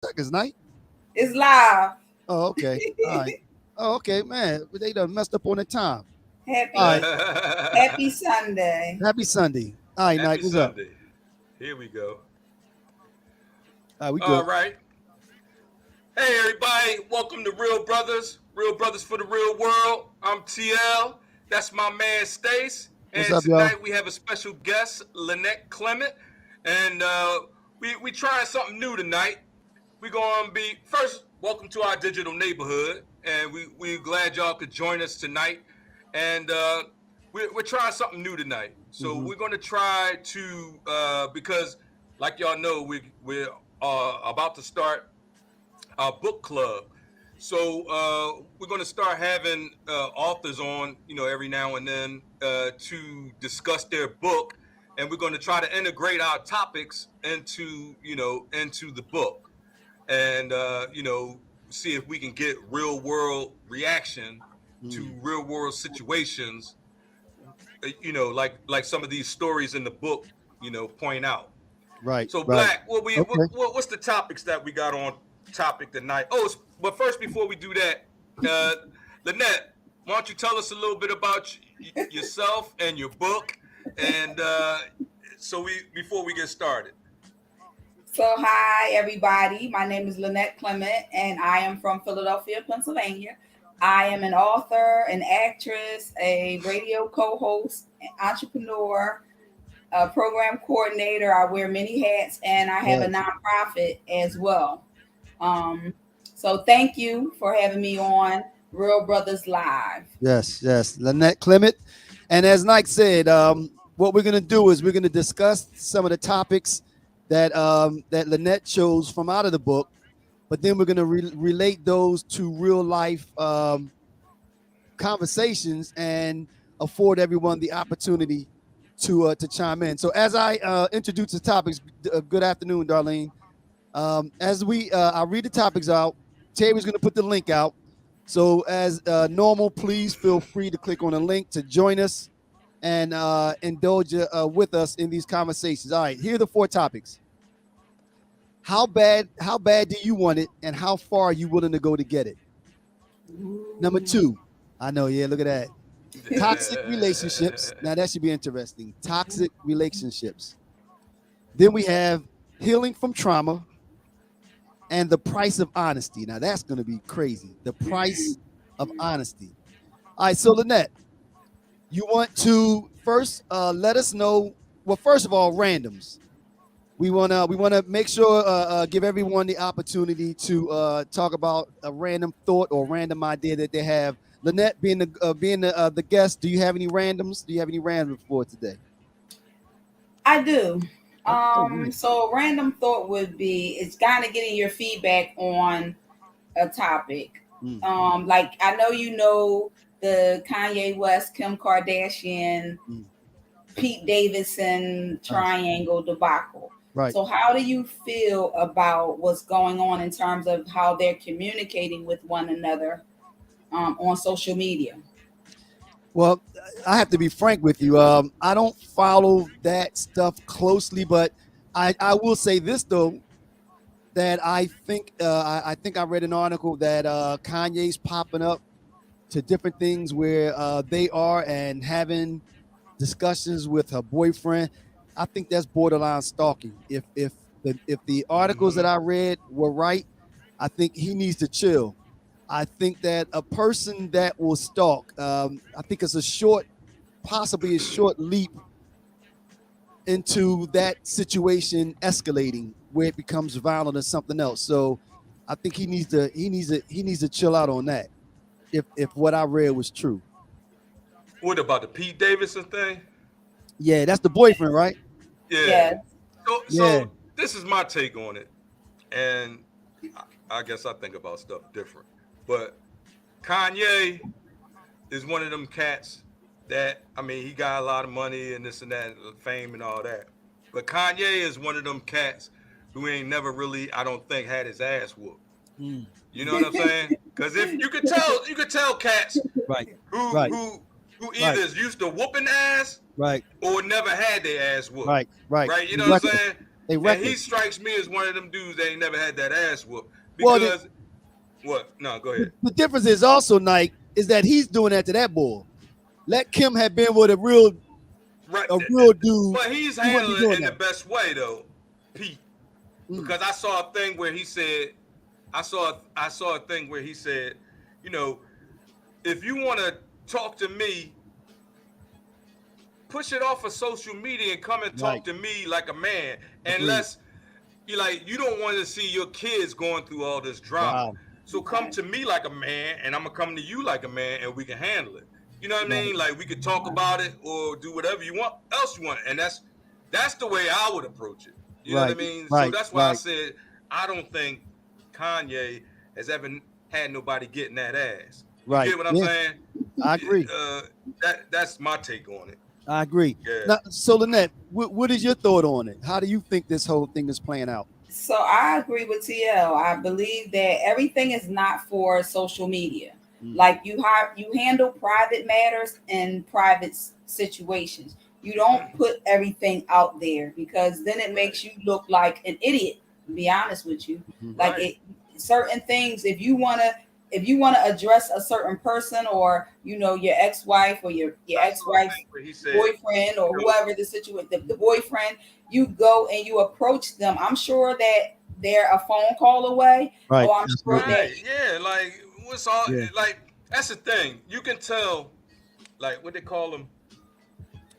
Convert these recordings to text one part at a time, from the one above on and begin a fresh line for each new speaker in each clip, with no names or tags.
seconds, night.
It's live.
Oh, okay. All right. Oh, okay, man. They done messed up on the time. All right.
Happy Happy Sunday.
Happy Sunday. All right,
Happy
Night. What's up?
Sunday. Here we go.
All right, we
All
good.
right. Hey, everybody. Welcome to Real Brothers for the Real World. I'm TL. That's my man, Stace.
What's
And
up, y'all?
tonight we have a special guest, Lynette Clement. And we trying something new tonight. We're going to be, first, welcome to our digital neighborhood. And we're glad y'all could join us tonight. And we're trying something new tonight. So
Mm-hmm.
we're going to try to, because like y'all know, we're about to start our book club. So we're going to start having authors on, every now and then to discuss their book, and we're going to try to integrate our topics into the book, and see if we can get real world reaction to real world situations, like some of these stories in the book, point out.
Right,
So
right.
Black,
Okay.
what's the topics that we got on topic tonight? Oh, but first, before we do that, Lynette, why don't you tell us a little bit about yourself and your book, and before we get started.
So, hi, everybody. My name is Lynette Clement, and I am from Philadelphia, Pennsylvania. I am an author, an actress, a radio co host, entrepreneur, a program coordinator. I wear many hats, and I have a
Yes,
nonprofit as well. Um, so, thank you for having me on Real Brothers Live.
yes. Lynette Clement. And as Nike said, what we're gonna do is we're gonna discuss some of the topics that Lynette chose from out of the book, but then we're gonna relate those to real life conversations and afford everyone the opportunity to chime in. So as I introduce the topics, good afternoon, Darlene. As I read the topics out, Terry's going to put the link out. So as normal, please feel free to click on the link to join us and indulge with us in these conversations. All right, here are the four topics. How bad do you want it, and how far are you willing to go to get it? Number two, I know, yeah, look at that. Toxic relationships. Now that should be interesting. Toxic relationships. Then we have healing from trauma and the price of honesty. Now that's going to be crazy. The price of honesty. All right, so Lynette, you want to first let us know. Well, first of all, randoms. We wanna make sure give everyone the opportunity to talk about a random thought or random idea that they have. Lynette, being the guest, do you have any randoms? Do you have any randoms for today?
I do.
Oh, nice.
So, random thought would be it's kind of getting your feedback on a topic.
Mm,
Like I know you know the Kanye West, Kim Kardashian,
mm,
Pete Davidson
nice.
triangle debacle.
Right.
So, how do you feel about what's going on in terms of how they're communicating with one another on social media?
Well, I have to be frank with you. I don't follow that stuff closely, but I will say this though that I think I read an article that Kanye's popping up to different things where they are and having discussions with her boyfriend. I think that's borderline stalking. If the articles that
Hmm.
I read were right, I think he needs to chill. I think that a person that will stalk, I think it's possibly a short leap into that situation escalating where it becomes violent or something else. So I think he needs to chill out on that. If what I read was true.
What about the Pete Davidson thing?
Yeah, that's the boyfriend, right?
Yeah.
Yes.
So,
Yeah.
so this is my take on it, and I guess I think about stuff different. But Kanye is one of them cats that, I mean, he got a lot of money and this and that, fame and all that. But Kanye is one of them cats who ain't never really, I don't think, had his ass whooped.
Mm,
You know what I'm saying? Because if you could tell cats
right.
who
Right.
who who either
Right.
is used to whooping ass
Right.
or never had their ass whooped.
Right. Right.
Right? You
The
know what I'm
record.
saying?
They
And he
reckless.
strikes me as one of them dudes that ain't never had that ass whooped.
Well,
Because what? No, go ahead.
the difference is also, Nike, is that he's doing that to that boy. Let Kim have been with a real
Right.
dude.
But he's
He wouldn't be
handling it
doing
in the
that.
best way though, Pete. Because I saw a thing where he said, I saw a thing where he said, you know, if you want to talk to me, push it off of social media and come and talk to me like a man. Unless you don't want to see your kids going through all this drama.
Wow.
So come to me like a man, and I'm gonna come to you like a man, and we can handle it. You know what I mean? Like we could talk about it or do whatever you want, else you want, and that's the way I would approach it. You know what I mean? So that's why I said I don't think Kanye has ever had nobody getting that ass. You get what I'm saying?
I agree.
That's my take on it.
I agree.
Yeah.
Now, so Lynette, what is your thought on it? How do you think this whole thing is playing out?
So I agree with TL. I believe that everything is not for social media. Like you handle private matters and private situations. You don't put everything out there because then it makes you look like an idiot. To be honest with you, certain things. If you want to address a certain person or your ex-wife or your ex-wife's boyfriend or whoever the situation, the boyfriend, you go and you approach them. I'm sure that they're a phone call away.
Right.
Or I'm sure that
like what's all like that's the thing. You can tell, like what they call them.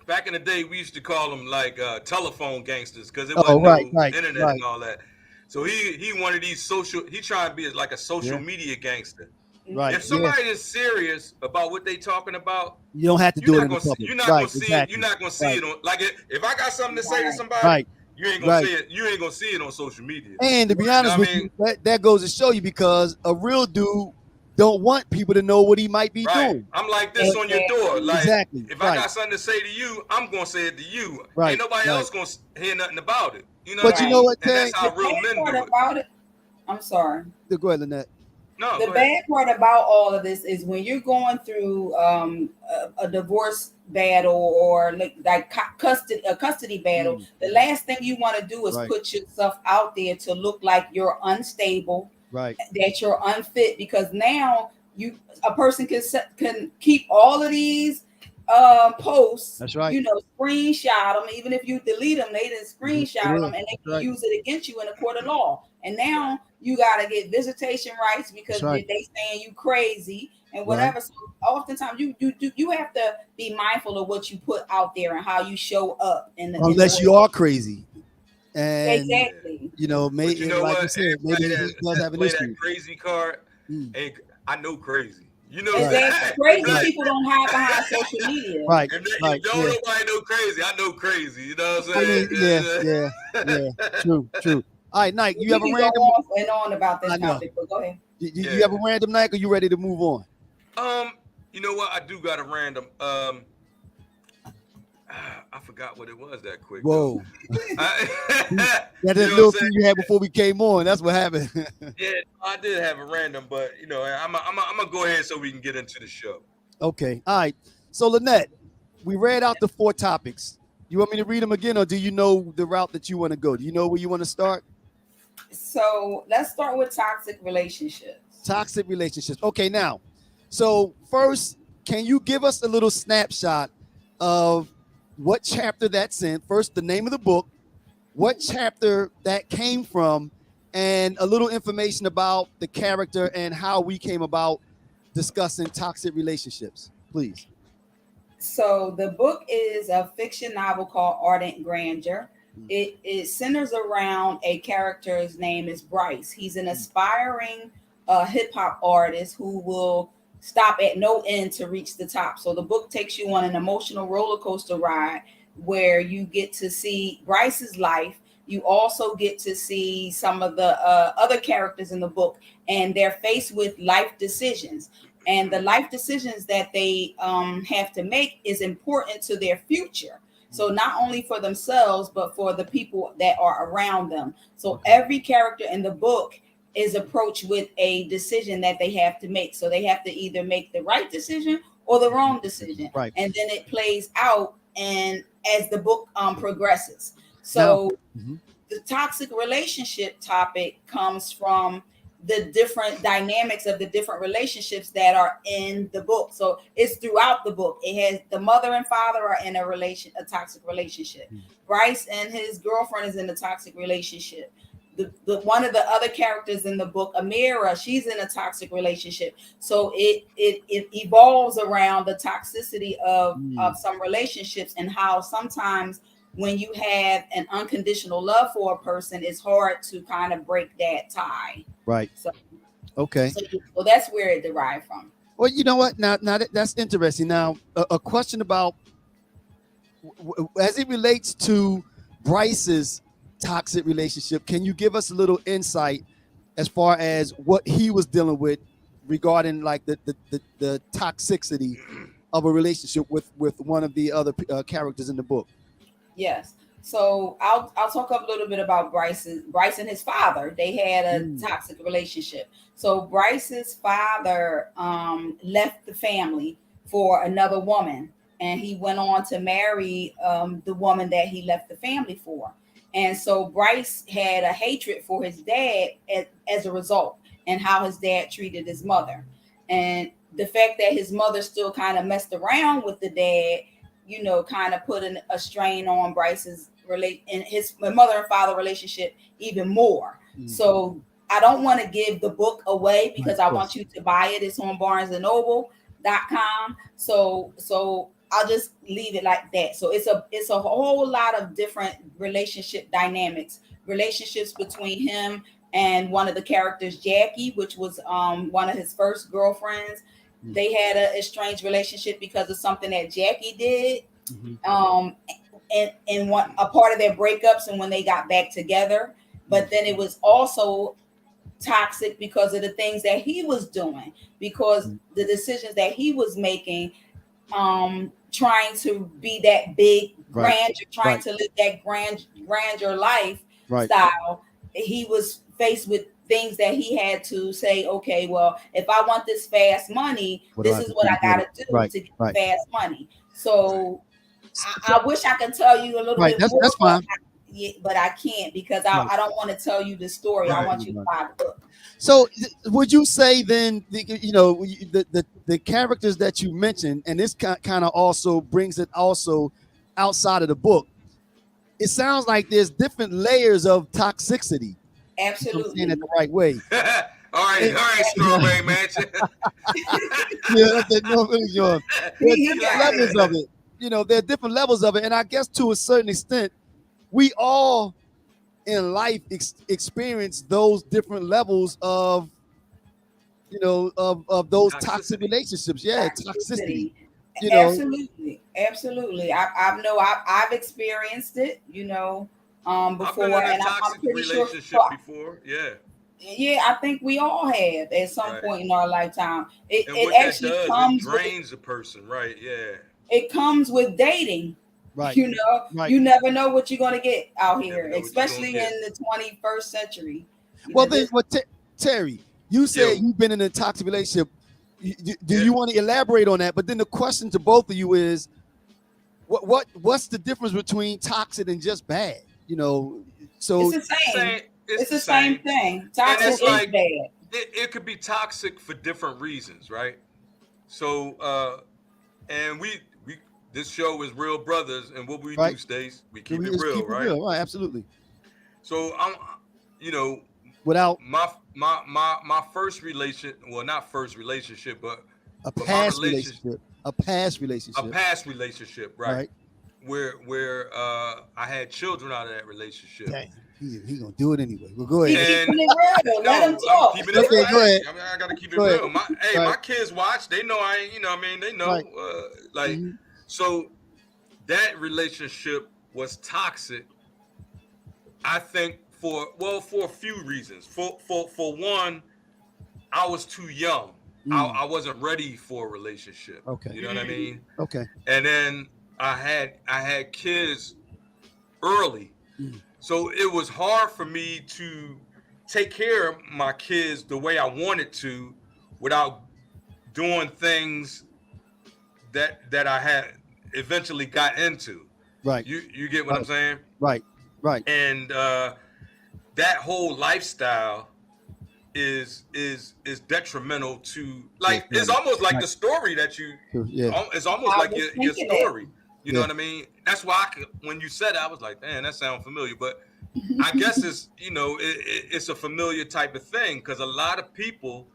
Back in the day, we used to call them like telephone gangsters because it wasn't no internet and all that. So he one of these social. He trying to be like a social media gangster.
Right.
If somebody is serious about what they talking about,
you don't have to do it in the public.
You're not gonna see it. You're not gonna see it on like if I got something to say to somebody, you ain't gonna see it. You ain't gonna see it on social media.
And to be honest with you, that goes to show you because a real dude don't want people to know what he might be doing.
I'm like this on your door. Like if I got something to say to you, I'm gonna say it to you. Ain't nobody else gonna hear nothing about it. You know.
But you know what,
and that's how real men do it.
About it. I'm sorry.
Go ahead, Lynette.
No, the bad part about all of this is when you're going through a divorce battle or like a custody battle, the last thing you want to do is put yourself out there to look like you're unstable, that you're unfit, because now a person can keep all of these posts.
That's right.
Screenshot them. Even if you delete them, they didn't screenshot them, and they can use it against you in a court of law. And now you got to get visitation rights because they saying you crazy and whatever. So oftentimes you have to be mindful of what you put out there and how you show up.
Unless you are crazy. And
exactly.
Maybe like you said, maybe he does have an issue.
That crazy card. And I know crazy.
Crazy people don't hide behind social media.
Right.
If nobody know crazy, I know crazy. You know what I'm saying?
Yeah. True. All right, Nike, you have a random
off and on about this topic, but go ahead.
You have a random, Nike, or you ready to move on?
You know what? I do got a random. I forgot what it was that quick.
Whoa. That little thing you had before we came on. That's what happened.
Yeah, I did have a random, but I'm gonna go ahead so we can get into the show.
Okay. All right. So Lynette, we read out the 4 topics. You want me to read them again, or do you know the route that you want to go? Do you know where you want to start?
So let's start with toxic relationships.
Toxic relationships. Okay, now, so first, can you give us a little snapshot of what chapter that's in? First, the name of the book, what chapter that came from, and a little information about the character and how we came about discussing toxic relationships, please.
So the book is a fiction novel called Ardent Grandeur. It centers around a character's name is Bryce. He's an aspiring hip hop artist who will stop at no end to reach the top. So the book takes you on an emotional roller coaster ride where you get to see Bryce's life. You also get to see some of the other characters in the book, and they're faced with life decisions. And the life decisions that they have to make is important to their future. So not only for themselves, but for the people that are around them. So every character in the book is approached with a decision that they have to make. So they have to either make the right decision or the wrong decision.
Right.
And then it plays out and as the book progresses. So the toxic relationship topic comes from the different dynamics of the different relationships that are in the book. So it's throughout the book. It has the mother and father are in a toxic relationship. Bryce and his girlfriend is in a toxic relationship. The one of the other characters in the book, Amira, she's in a toxic relationship. So it evolves around the toxicity of some relationships, and how sometimes when you have an unconditional love for a person, it's hard to kind of break that tie.
Right.
So
Okay.
So that's where it derived from.
Well, you know what? Now that's interesting. Now, a question about as it relates to Bryce's toxic relationship. Can you give us a little insight as far as what he was dealing with regarding like the toxicity of a relationship with one of the other characters in the book?
Yes. So I'll talk a little bit about Bryce and his father. They had a toxic relationship. So Bryce's father left the family for another woman, and he went on to marry the woman that he left the family for. And so Bryce had a hatred for his dad as a result, and how his dad treated his mother. And the fact that his mother still kind of messed around with the dad, you know, kind of put a strain on Bryce's his mother and father relationship even more. So I don't want to give the book away because I want you to buy it. It's on BarnesandNoble.com. So I'll just leave it like that. So it's a whole lot of different relationship dynamics, relationships between him and one of the characters, Jackie, which was one of his first girlfriends. They had a estranged relationship because of something that Jackie did. And one a part of their breakups and when they got back together. But then it was also toxic because of the things that he was doing, because the decisions that he was making, trying to be that big grandeur, trying to live that grandeur life style. He was faced with things that he had to say, okay, well, if I want this fast money, this is what I gotta do to get fast money. So I wish I could tell you a little bit more.
That's fine.
But I can't because I don't want to tell you the story. I want you to buy the book.
So would you say then, the characters that you mentioned, and this kind of also brings it also outside of the book, it sounds like there's different layers of toxicity.
Absolutely.
I'm saying it the right way.
All right, Strawberry Mansion.
Yeah, there's levels of it. You know, there are different levels of it. And I guess to a certain extent, we all in life experience those different levels of, you know, of those toxic relationships. Yeah, toxicity. You know,
absolutely. I've experienced it, you know, before.
I've been in a toxic relationship before. Yeah.
Yeah, I think we all have at some point in our lifetime. It actually
it drains a person, right? Yeah.
It comes with dating.
Right.
You know, you never know what you're going to get out here, especially in the 21st century.
Well, Terry, you said you've been in a toxic relationship. Do you want to elaborate on that? But then the question to both of you is, what's the difference between toxic and just bad? You know, so
it's the same. It's the same thing. Toxic is bad.
It could be toxic for different reasons, right? So, and this show is Real Brothers, and what we do, Stace, we keep it real, right?
Right, absolutely.
So I'm, you know,
without
my first relationship, well, not first relationship, but
a past relationship,
right? Where I had children out of that relationship.
Dang. He gonna do it anyway. Well, go ahead.
Keeping it real. Let him talk.
Keeping it real. Go ahead. I mean, I gotta keep it real. My kids watch. They know I ain't. You know, what I mean, they know. So that relationship was toxic. I think for a few reasons. For one, I was too young. I wasn't ready for a relationship.
Okay.
You know what I mean?
Okay.
And then I had kids early. So it was hard for me to take care of my kids the way I wanted to without doing things that I had eventually got into.
Right.
You get what I'm saying?
Right. Right.
And that whole lifestyle is detrimental to, like, it's almost like
Right.
the story that you,
Yeah.
it's almost
I
like
was
your
thinking
story. You know
Yeah.
what I mean? That's why when you said it, I was like, man, that sounds familiar. But I guess it's, it's a familiar type of thing, because a lot of people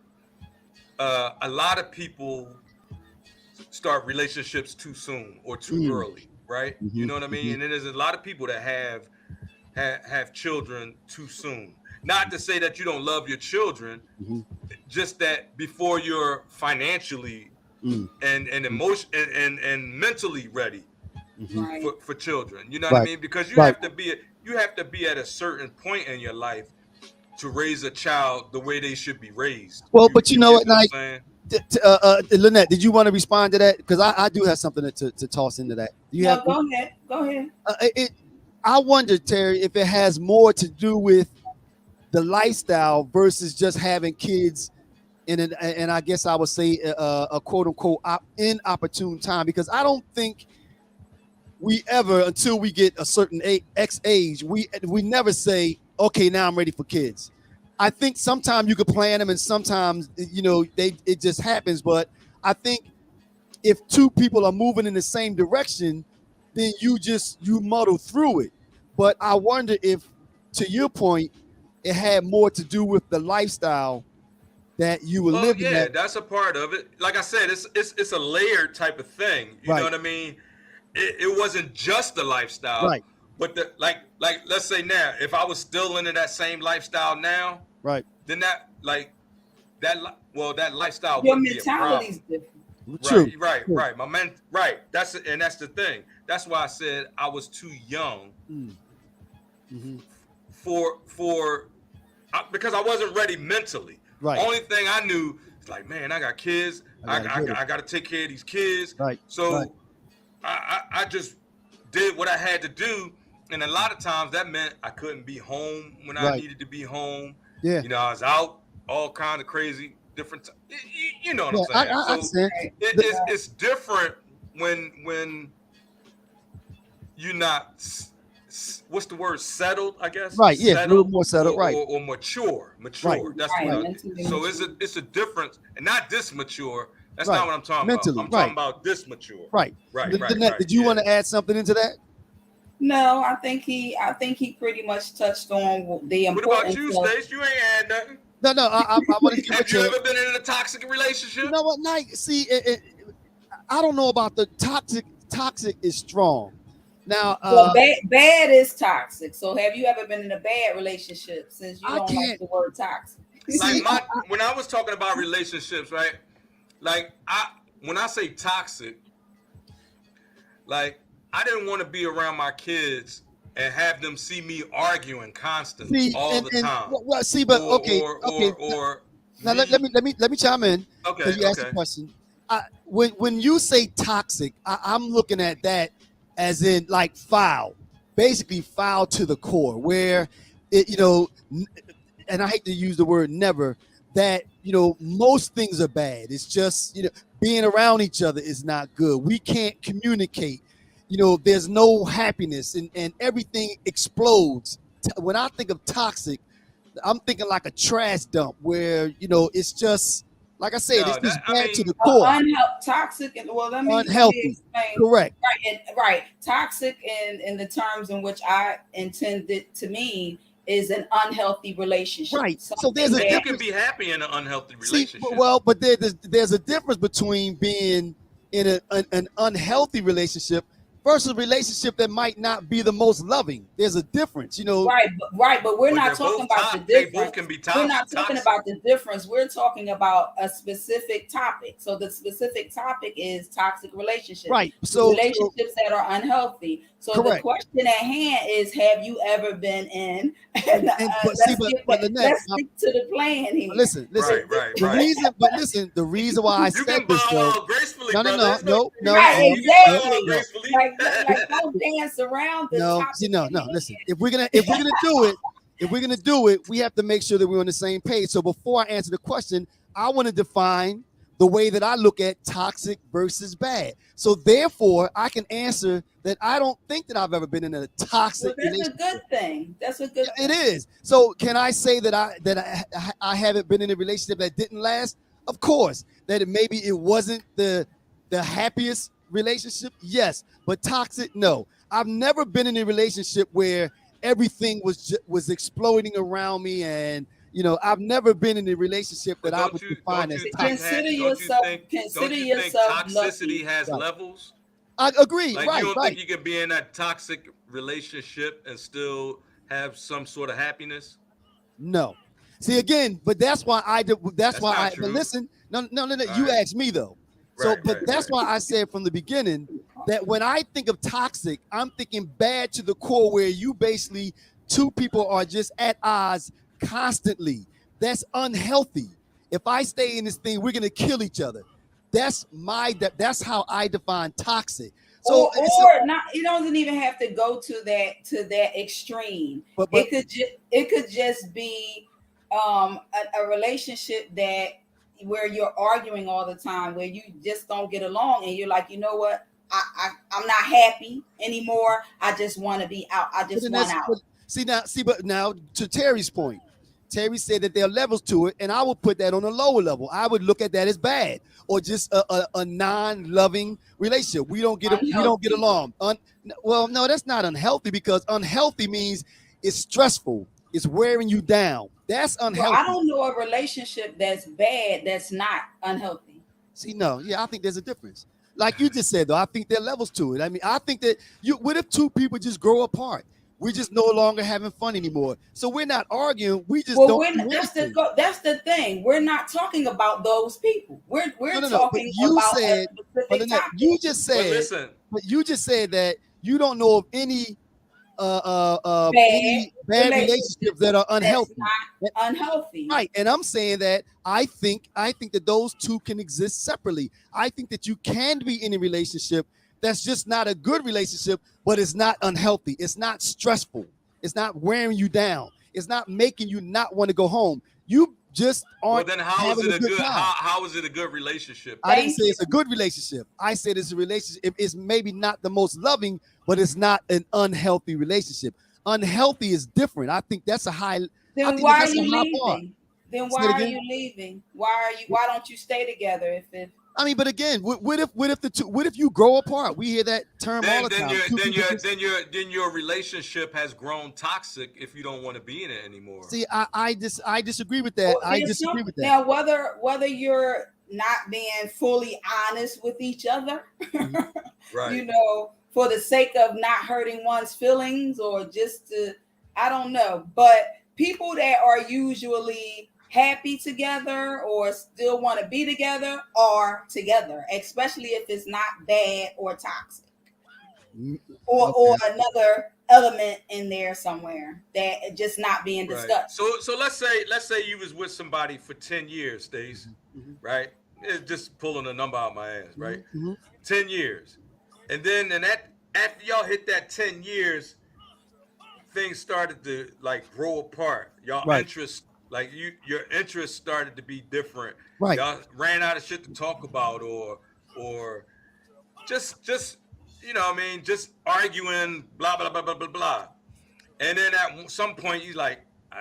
start relationships too soon or too early, right? You know what I mean? And then there's a lot of people that have children too soon. Not to say that you don't love your children, just that before you're financially and emotion and mentally ready
right.
for children. You know what I
Right.
mean? Because you
Right.
have to be at a certain point in your life to raise a child the way they should be raised.
Well,
You
but you
you
know
get
what,
what I'm
Knight?
saying?
Lynette, did you want to respond to that? Because I do have something to toss into that. Do you have?
No, go ahead. Go ahead.
I wonder, Terry, if it has more to do with the lifestyle versus just having kids and I guess I would say a quote unquote inopportune time, because I don't think we ever, until we get a certain X age, we never say, okay, now I'm ready for kids. I think sometimes you could plan them, and sometimes it just happens. But I think if two people are moving in the same direction, then you muddle through it. But I wonder if, to your point, it had more to do with the lifestyle that you were
Well,
living
yeah,
at.
that's a part of it. Like I said, it's a layered type of thing. You know
Right.
what I mean? It wasn't just the lifestyle,
Right.
but like let's say now, if I was still into that same lifestyle now,
Right.
then that lifestyle
Your
wouldn't be a
mentality is
problem.
different.
True. True.
Right. My man, right. That's the thing. That's why I said I was too young for because I wasn't ready mentally.
Right.
Only thing I knew is like, man, I got kids. I got to take care of these kids.
Right.
So
Right.
I just did what I had to do, and a lot of times that meant I couldn't be home when I
Right.
needed to be home.
Yeah.
I was out all kind of crazy different. You know what
Yeah,
I'm saying?
I
So
understand.
it's different when you're not. What's the word? Settled, I guess.
Right. Yeah. A
Settled,
little more settled. Right.
or mature.
Right.
That's
Right,
what.
mentally
So
mature.
it's a difference, and not this mature. That's
Right.
not what I'm talking
Mentally,
about. I'm
right.
talking about this mature.
Right.
Right.
Lynette, did you want to add something into that?
No, I think he pretty much touched on the
What
importance.
about you, Stace? You ain't had nothing.
No. I want to give
Have
it
you
to.
ever been in a toxic relationship?
You know what, Knight? See, I don't know about the toxic. Toxic is strong. Now,
Well, bad is toxic. So have you ever been in a bad relationship, since you
I
don't
can't-
like the word toxic?
see,
When I was talking about relationships, right? Like when I say toxic, like I didn't want to be around my kids and have them see me arguing constantly all the time.
Well, see, but okay. Now let me chime in.
Okay.
Because you asked the question. When you say toxic, I'm looking at that as in like foul, basically foul to the core, where and I hate to use the word never, that most things are bad. It's just being around each other is not good. We can't communicate. There's no happiness, and everything explodes. When I think of toxic, I'm thinking like a trash dump where it's just like I said, it's just bad to the core.
Toxic, and well, let me
Unhealthy.
explain.
Correct.
Right. Toxic in the terms in which I intended to mean is an unhealthy relationship.
Right. So there's a
you
difference.
can be happy in an unhealthy relationship.
But there's a difference between being in an unhealthy relationship versus a relationship that might not be the most loving. There's a difference,
Right, but we're not talking about the difference.
They both can be toxic.
We're not talking about the difference. We're talking about a specific topic. So the specific topic is toxic relationships.
Right. So
relationships that are unhealthy. So
correct.
The question at hand is: have you ever been in? Let's stick to the plan here.
Listen.
Right.
The reason why I said this though.
Gracefully,
No.
Right, exactly.
Gracefully.
Like don't dance around the topic.
No. Listen, if we're gonna do it, we have to make sure that we're on the same page. So before I answer the question, I want to define the way that I look at toxic versus bad. So therefore, I can answer that I don't think that I've ever been in a toxic
Well, that's
relationship.
a good thing. That's a good
It
thing.
is. So can I say that I haven't been in a relationship that didn't last? Of course. That maybe it wasn't the happiest relationship. Yes, but toxic. No, I've never been in a relationship where everything was exploding around me, and I've never been in a relationship that
But
I would define as toxic.
Consider
don't you think
yourself
toxicity
lucky.
has
Right.
levels?
I agree.
Like you
Right.
don't think
Right.
you can be in that toxic relationship and still have some sort of happiness?
No. See again, but that's why I did. That's
That's
why
not
I. But
true.
listen, no.
All
You
right.
asked me though. So,
Right,
but
right,
that's
right.
why I said from the beginning that when I think of toxic, I'm thinking bad to the core, where you basically two people are just at odds constantly. That's unhealthy. If I stay in this thing, we're gonna kill each other. That's how I define toxic. So it's a,
Or not, it doesn't even have to go to that extreme.
but
It could just be a relationship that where you're arguing all the time, where you just don't get along, and you're like, you know what, I'm not happy anymore. I just want to be out. I
But
just
then
want
that's
out.
but now to Terry's point, Terry said that there are levels to it, and I would put that on a lower level. I would look at that as bad or just a non-loving relationship. We don't get
Unhealthy.
along. Well, no, that's not unhealthy, because unhealthy means it's stressful. It's wearing you down. That's
Well,
unhealthy.
I don't know a relationship that's bad that's not unhealthy.
See, no, yeah, I think there's a difference. Like you just said, though, I think there are levels to it. I mean, I think that what if two people just grow apart? We're just no longer having fun anymore. So we're not arguing. We just
Well,
don't do anything.
that's the thing. We're not talking about those people. We're
No. But
talking
you
about a
said, but
specific
Lynette,
topic.
But listen,
you just said that you don't know of any
Bad
bad
relationship
relationships that are
that's
unhealthy.
not unhealthy.
Right. And I'm saying that I think that those two can exist separately. I think that you can be in a relationship that's just not a good relationship, but it's not unhealthy. It's not stressful. It's not wearing you down. It's not making you not want to go home. You just
well
aren't
then how is
having
it
a
a
good
good
time.
how is it a good relationship?
I didn't
Thank
say
you.
it's a good relationship. I said it's a relationship. It's maybe not the most loving, but it's not an unhealthy relationship. Unhealthy is different. I think that's a high. I
Then
think that
why are
that's a
you
high bar.
leaving? Then
Say
why
it
are
again.
you leaving? Why don't you stay together if
I mean, but again, what if you grow apart? We hear that term all
Then
the
then
time.
your
Two
then
people
your
just
then your relationship has grown toxic if you don't want to be in it anymore.
see. I disagree with that. I disagree with that.
now whether you're not being fully honest with each other,
Mhm.
Right.
for the sake of not hurting one's feelings, or just to, I don't know, but people that are usually happy together or still want to be together are together, especially if it's not bad or toxic,
Mm,
or
okay.
another element in there somewhere that just not being
Right.
discussed.
So let's say you was with somebody for 10 years, Stace,
Mhm,
right? It's just pulling a number out my ass, right?
mhm, mhm.
10 years. And then and that after y'all hit that 10 years, things started to like grow apart. Y'all
Right.
interests, like your interests started to be different.
Right.
Y'all ran out of shit to talk about, or just what I mean, just arguing, blah blah blah blah blah blah. And then at some point you like,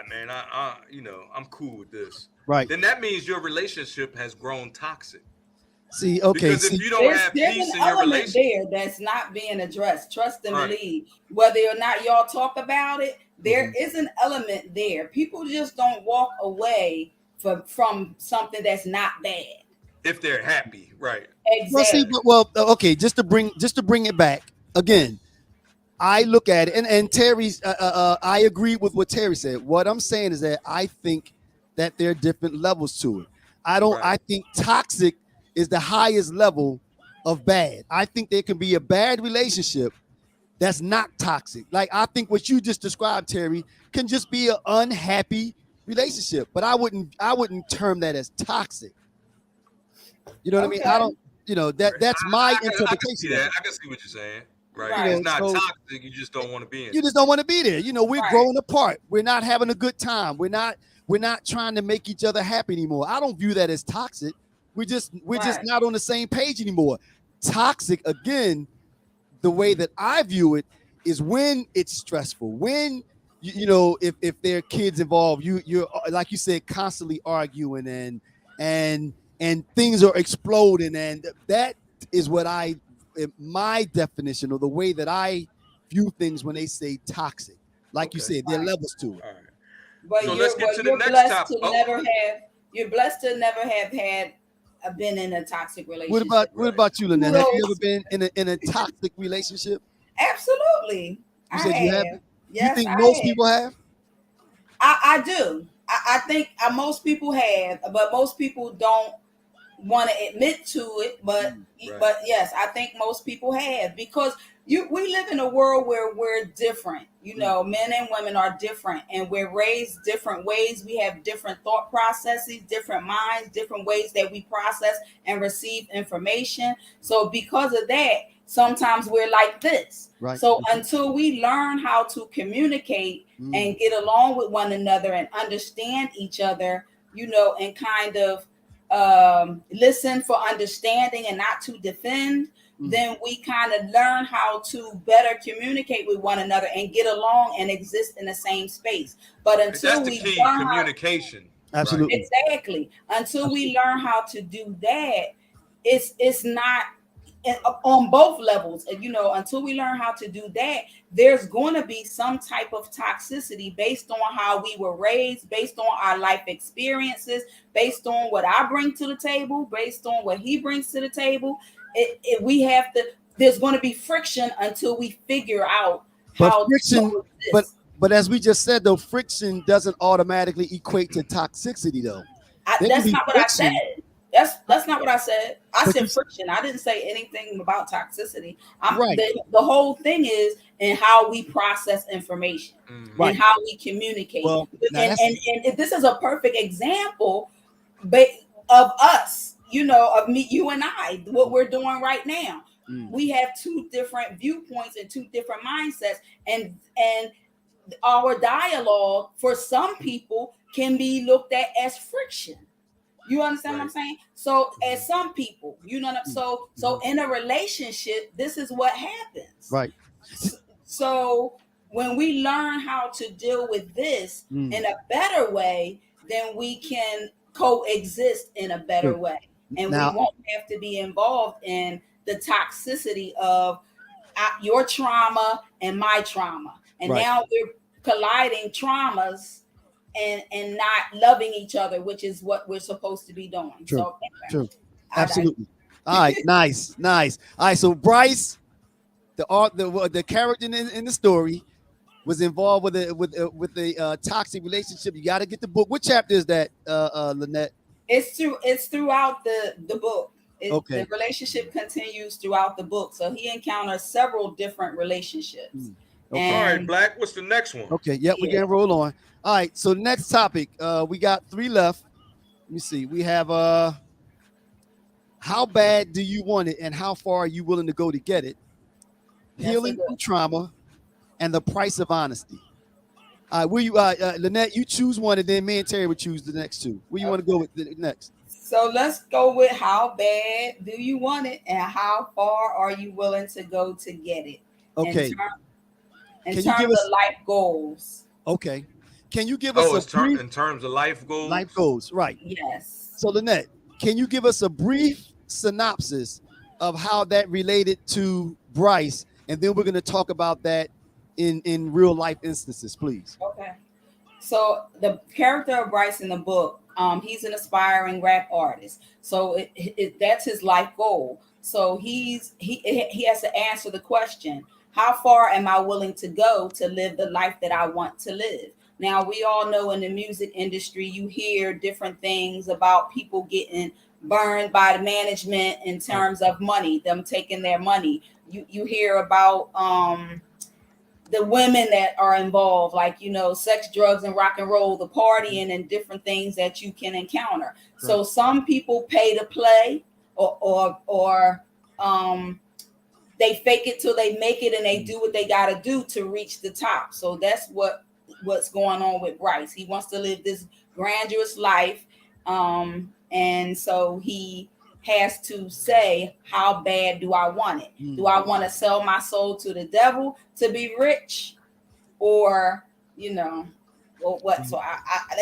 man, I'm cool with this.
Right.
Then that means your relationship has grown toxic.
See. Okay.
Because if
See.
you don't
There's
have
there's an
peace in your
element
relationship,
there that's not being addressed. Trust and
right?
believe. Whether or not y'all talk about it, there
Mhm.
is an element there. People just don't walk away from something that's not bad.
If they're happy, right?
Well, see.
Exactly.
Okay. Just to bring it back again. I look at it, and Terry's. I agree with what Terry said. What I'm saying is that I think that there are different levels to it. I don't.
Right.
I think toxic is the highest level of bad. I think there can be a bad relationship that's not toxic. Like I think what you just described, Terry, can just be an unhappy relationship. But I wouldn't term that as toxic. You know what I mean? I
Okay.
don't. That's my
I can see
interpretation of
that.
it.
I can see what you're saying. Right. It's
Right.
not
So
toxic. You just don't want to be in
you
it.
just don't want to be there. We're
Right.
growing apart. We're not having a good time. We're not trying to make each other happy anymore. I don't view that as toxic. we're just
Right.
not on the same page anymore. Toxic, again, the way that I view it is when it's stressful, when you know, if there are kids involved, you're like you said, constantly arguing and and things are exploding, and that is what my definition or the way that I view things when they say toxic. Like you
Okay.
said, there are levels to it.
All right.
But
So let's get to the
you're
next
blessed
topic.
to never have you're blessed to never have had been in a toxic relationship.
What
Right.
about you, Lynette? Have you ever
Kudos.
been in a toxic relationship?
Absolutely.
You
I
said you
have.
haven't. You
Yes,
think
I
most
have.
people have?
I do. I think most people have, but most people don't want to admit to it, but
Right.
yes, I think most people have, because we live in a world where we're different. You know, men and women are different, and we're raised different ways. We have different thought processes, different minds, different ways that we process and receive information. So because of that, sometimes we're like this.
Right.
So until we learn how to communicate and get along with one another and understand each other, you know, and kind of listen for understanding and not to defend, then we kind of learn how to better communicate with one another and get along and exist in the same space. But
That's
until
the
we
key,
learn how,
communication.
Absolutely.
exactly, until we learn how to do that, it's not on both levels. You know, until we learn how to do that, there's going to be some type of toxicity based on how we were raised, based on our life experiences, based on what I bring to the table, based on what he brings to the table. We have to, there's going to be friction until we figure out
But
how to
friction, but
coexist.
but as we just said though, friction doesn't automatically equate to toxicity though. There can
That's
be
not what I
friction,
said. That's not what I said. I
but you
said friction. I didn't say anything about toxicity.
right,
The whole thing is in how we process information and
right.
how we communicate.
Well, now
And
that's
this is a perfect example of us, you know, of me, you and I, what we're doing right now. We have two different viewpoints and two different mindsets, and our dialogue for some people can be looked at as friction. You understand what I'm
Right.
saying? So as some people, you know, so in a relationship, this is what happens.
right.
So when we learn how to deal with this in a better way, then we can coexist in a better
True.
way, and we
Now,
won't have to be involved in the toxicity of your trauma and my trauma, and
right.
now we're colliding traumas and not loving each other, which is what we're supposed to be doing.
True.
So anyway,
True.
I
Absolutely. All right. Nice. Nice. All right. So Bryce, the character in the story, was involved with a toxic relationship. You got to get the book. What chapter is that, Lynette?
it's throughout the book.
Okay.
The relationship continues throughout the book. So he encounters several different relationships.
Okay.
All right,
And
Black. What's the next one?
Okay. Yep. We can roll on. All right. So next topic. We got 3 left. Let me see. We have how bad do you want it, and how far are you willing to go to get it?
that's a
Healing
good
from trauma, and the price of honesty. Will you, Lynette? You choose one, and then me and Terry would choose the next 2. Where you want to go with the next?
So let's go with how bad do you want it, and how far are you willing to go to get it?
Okay.
In
Can you
terms
give us?
of life goals.
Okay. Can you give us
Oh,
a
it's
brief
in terms of life goals.
life goals? Right.
Yes.
So Lynette, can you give us a brief synopsis of how that related to Bryce, and then we're going to talk about that in real life instances, please.
Okay. So the character of Bryce in the book, he's an aspiring rap artist. So that's his life goal. So he has to answer the question: how far am I willing to go to live the life that I want to live? Now, we all know in the music industry, you hear different things about people getting burned by the management in terms of money, them taking their money. You hear about the women that are involved, like, you know, sex, drugs, and rock and roll, the partying and different things that you can encounter. Right. So some people pay to play, or they fake it till they make it, and they do what they got to do to reach the top. So that's what's going on with Bryce. He wants to live this grandiose life, And so he has to say, how bad do I want it? Do I want to sell my soul to the devil to be rich? Or, or what? So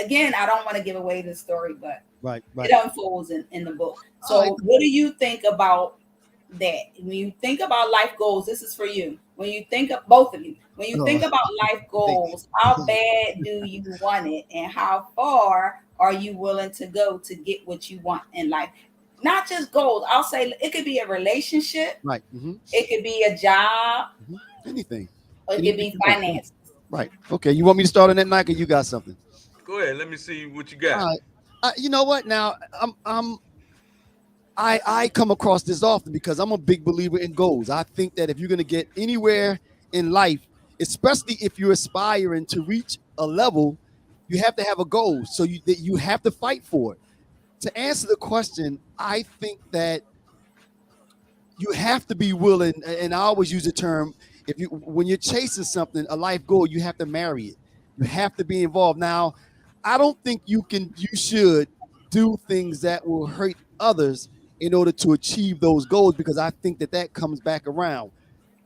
again, I don't want to give away the story, but
right.
it unfolds in the book. So what do you think about that? When you think about life goals, this is for you. When you think of both of you, when you think about life goals, how bad do you want it, and how far are you willing to go to get what you want in life? Not just goals. I'll say it could be a relationship,
right.
It could be a job,
Anything.
or it could be finance.
Right. Okay. You want me to start on that, Mike, or you got something?
Go ahead. Let me see what you got.
All right. You know what? Now, I come across this often because I'm a big believer in goals. I think that if you're going to get anywhere in life, especially if you're aspiring to reach a level, you have to have a goal. So you have to fight for it. To answer the question, I think that you have to be willing, and I always use the term, when you're chasing something, a life goal, you have to marry it. You have to be involved. Now, I don't think you should do things that will hurt others in order to achieve those goals, because I think that comes back around.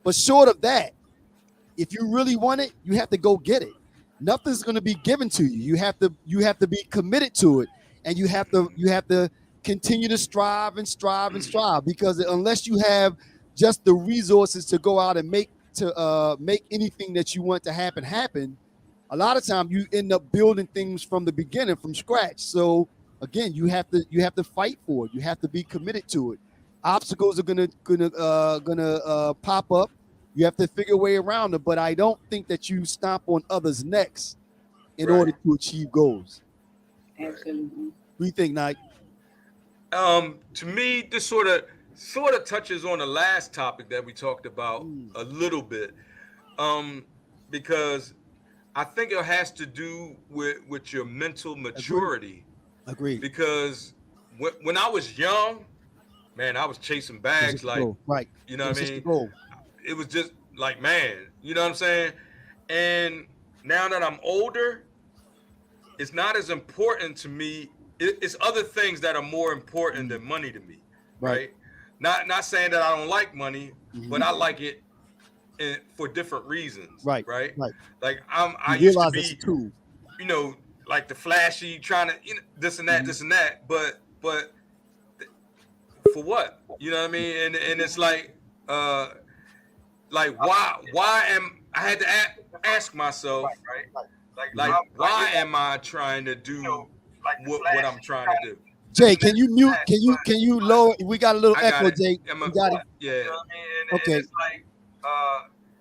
But short of that, if you really want it, you have to go get it. Nothing's going to be given to you. You have to be committed to it, and you have to continue to strive, because unless you have just the resources to go out and make anything that you want to happen, a lot of time you end up building things from the beginning, from scratch. So again, you have to fight for it. You have to be committed to it. Obstacles are gonna pop up. You have to figure a way around it. But I don't think that you stomp on others' necks in order to achieve goals.
Absolutely.
What do you think, Nike?
To me, this sort of touches on the last topic that we talked about a little bit, because I think it has to do with your mental maturity.
Agreed.
Because when I was young, man, I was chasing bags like,
right.
You know what I mean? It was just like, man, you know what I'm saying? And now that I'm older, it's not as important to me. It's other things that are more important than money to me, right? Not saying that I don't like money, but I like it for different reasons, right? Like I used to be, like the flashy, trying to, this and that, but for what? You know what I mean? And it's like why am I had to ask myself, like why am I trying to do what I'm trying to do?
Jay, can you mute? Can you lower? We got a little echo, Jay.
You got it. Yeah.
Okay.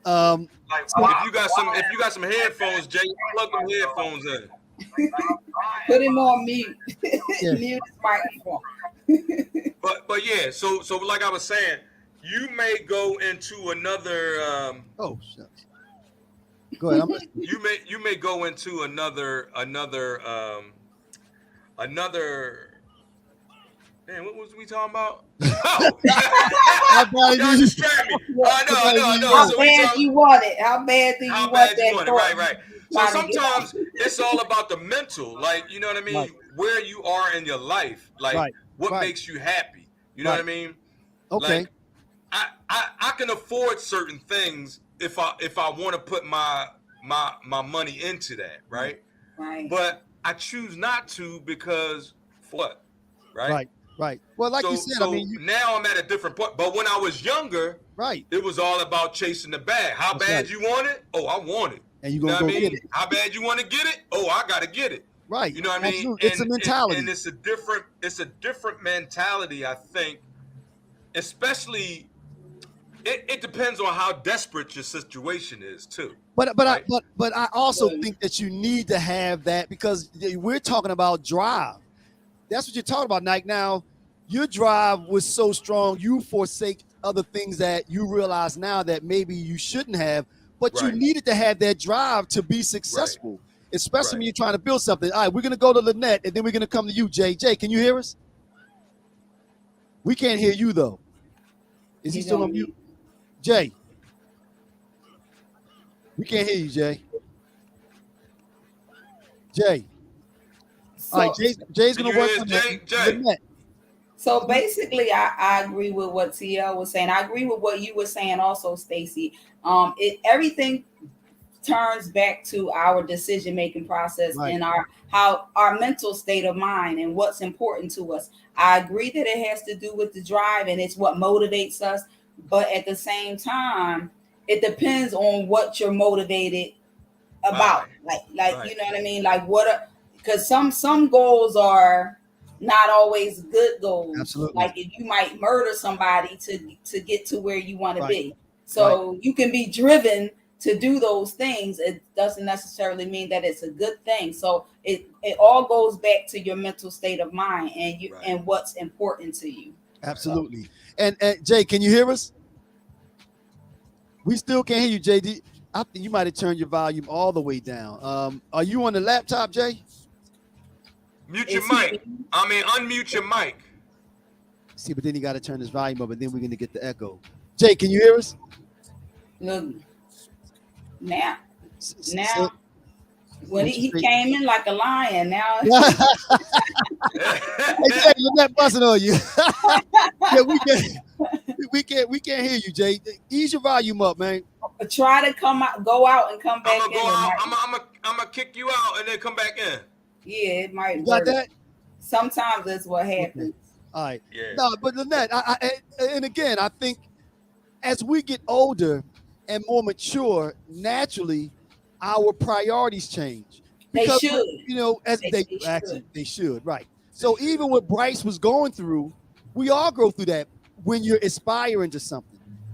If you got some headphones, Jay, plug them headphones in.
Put him on mute. Mute his microphone.
But yeah, so like I was saying, you may go into another.
Oh shucks. Go ahead.
You may go into another. Man, what was we talking about? Oh, y'all distract me. I know.
How bad you want it? How bad do you want that?
Right. So sometimes it's all about the mental, like, you know what I mean?
Right.
Where you are in your life, like what makes you happy. You know what I mean?
Okay.
Like, I can afford certain things if I want to put my money into that, right?
Right.
But I choose not to because for what?
Right. Well, like you said,
so
I mean,
now I'm at a different point. But when I was younger, it was all about chasing the bag. How bad you want it? Oh, I want it.
And you gonna go get it.
How bad you want to get it? Oh, I gotta get it.
Right.
You know what I mean?
It's a mentality.
And it's a different mentality, I think. Especially, it depends on how desperate your situation is too.
But I also think that you need to have that, because we're talking about drive. That's what you're talking about, Nike. Now, your drive was so strong, you forsake other things that you realize now that maybe you shouldn't have, but you needed to have that drive to be successful, especially when you're trying to build something. All right, we're going to go to Lynette, and then we're going to come to you, Jay. Jay, can you hear us? We can't hear you, though. Is he still on mute? Jay. We can't hear you, Jay. Jay. All right,
So
Jay's
Can
gonna
you
work
hear
on
us,
that.
Jay?
Lynette,
So basically, I agree with what TL was saying. I agree with what you were saying also, Stacy. Everything turns back to our decision making process
right,
and our mental state of mind and what's important to us. I agree that it has to do with the drive and it's what motivates us, but at the same time, it depends on what you're motivated about.
Bye.
Like
Right.
you know what I mean? Like what? Because some goals are not always good goals.
absolutely,
Like if you might murder somebody to get to where you want to
right,
be.
right,
So you can be driven to do those things. It doesn't necessarily mean that it's a good thing. So it all goes back to your mental state of mind and you
Right.
and what's important to you. So
absolutely. And Jay, can you hear us? We still can't hear you, JD. I think you might have turned your volume all the way down. Are you on the laptop, Jay?
Mute your
is
mic.
he
Unmute your mic.
See, but then you got to turn his volume up, and then we're gonna get the echo. Jay, can you hear us?
look now
Say,
now when
what
he
you
came in like a lion now.
say? Hey, Jay, Lynette busting on you. Yeah, we can't hear you, Jay. Ease your volume up, man.
Try to come out, go out and come
I'm
back
gonna go
in.
out. I'm gonna kick you out and then come back in.
Yeah, it might
You got
work.
that?
Sometimes that's what
Okay.
happens.
All right.
Yeah.
No, but Lynette, and again, I think as we get older and more mature, naturally, our priorities change
They
because
should.
as
They
they
should.
actually they should, right? So even what Bryce was going through, we all go through that when you're aspiring to something.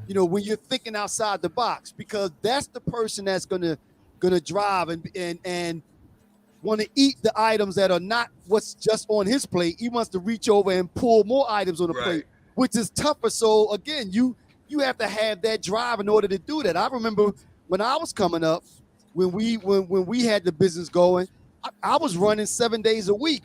When you're thinking outside the box, because that's the person that's gonna drive and want to eat the items that are not what's just on his plate. He wants to reach over and pull more items on the
Right.
plate, which is tougher. So again, you have to have that drive in order to do that. I remember when I was coming up, when we had the business going, I was running 7 days a week.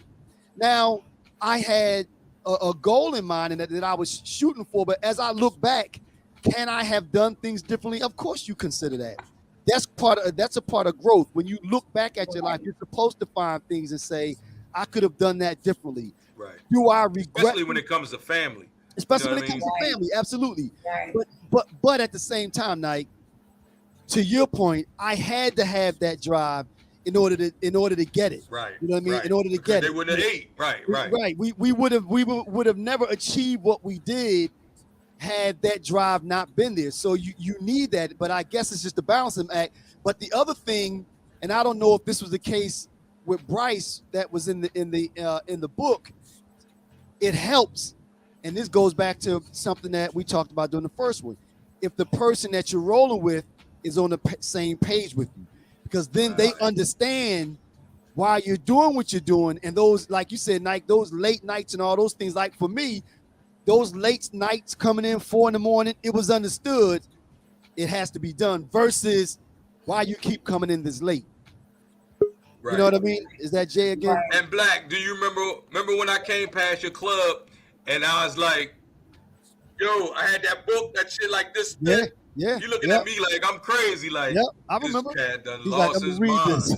Now I had a goal in mind and that I was shooting for, but as I look back, can I have done things differently? Of course, you consider that. That's a part of growth. When you look back at your life, you're supposed to find things and say, I could have done that differently.
Right.
Do I regret?
Especially when it comes to family.
Especially when
what
it
I
comes
mean?
to family, absolutely.
Right.
But at the same time, Nike, to your point, I had to have that drive in order to get it.
Right.
You know what I mean?
Right.
In order to
Because
get
they
it.
wouldn't have ate. Right. Right.
Right. We would have never achieved what we did had that drive not been there. So you need that, but I guess it's just a balancing act. But the other thing, and I don't know if this was the case with Bryce that was in the book, it helps, and this goes back to something that we talked about during the first one. If the person that you're rolling with is on the same page with you, because then they understand why you're doing what you're doing, and those, like you said, Nike, those late nights and all those things. Like for me, those late nights coming in 4 a.m, it was understood it has to be done versus why you keep coming in this late.
Right.
You know what I mean? Is that Jay again?
Right.
And Black, do you remember when I came past your club and I was like, yo, I had that book, that shit like this
Yeah,
thick.
yeah.
You looking
yeah,
at me like I'm crazy, like
yeah. I
this
remember.
cat done
He's like,
lost
I'm
his
gonna read
mind.
this.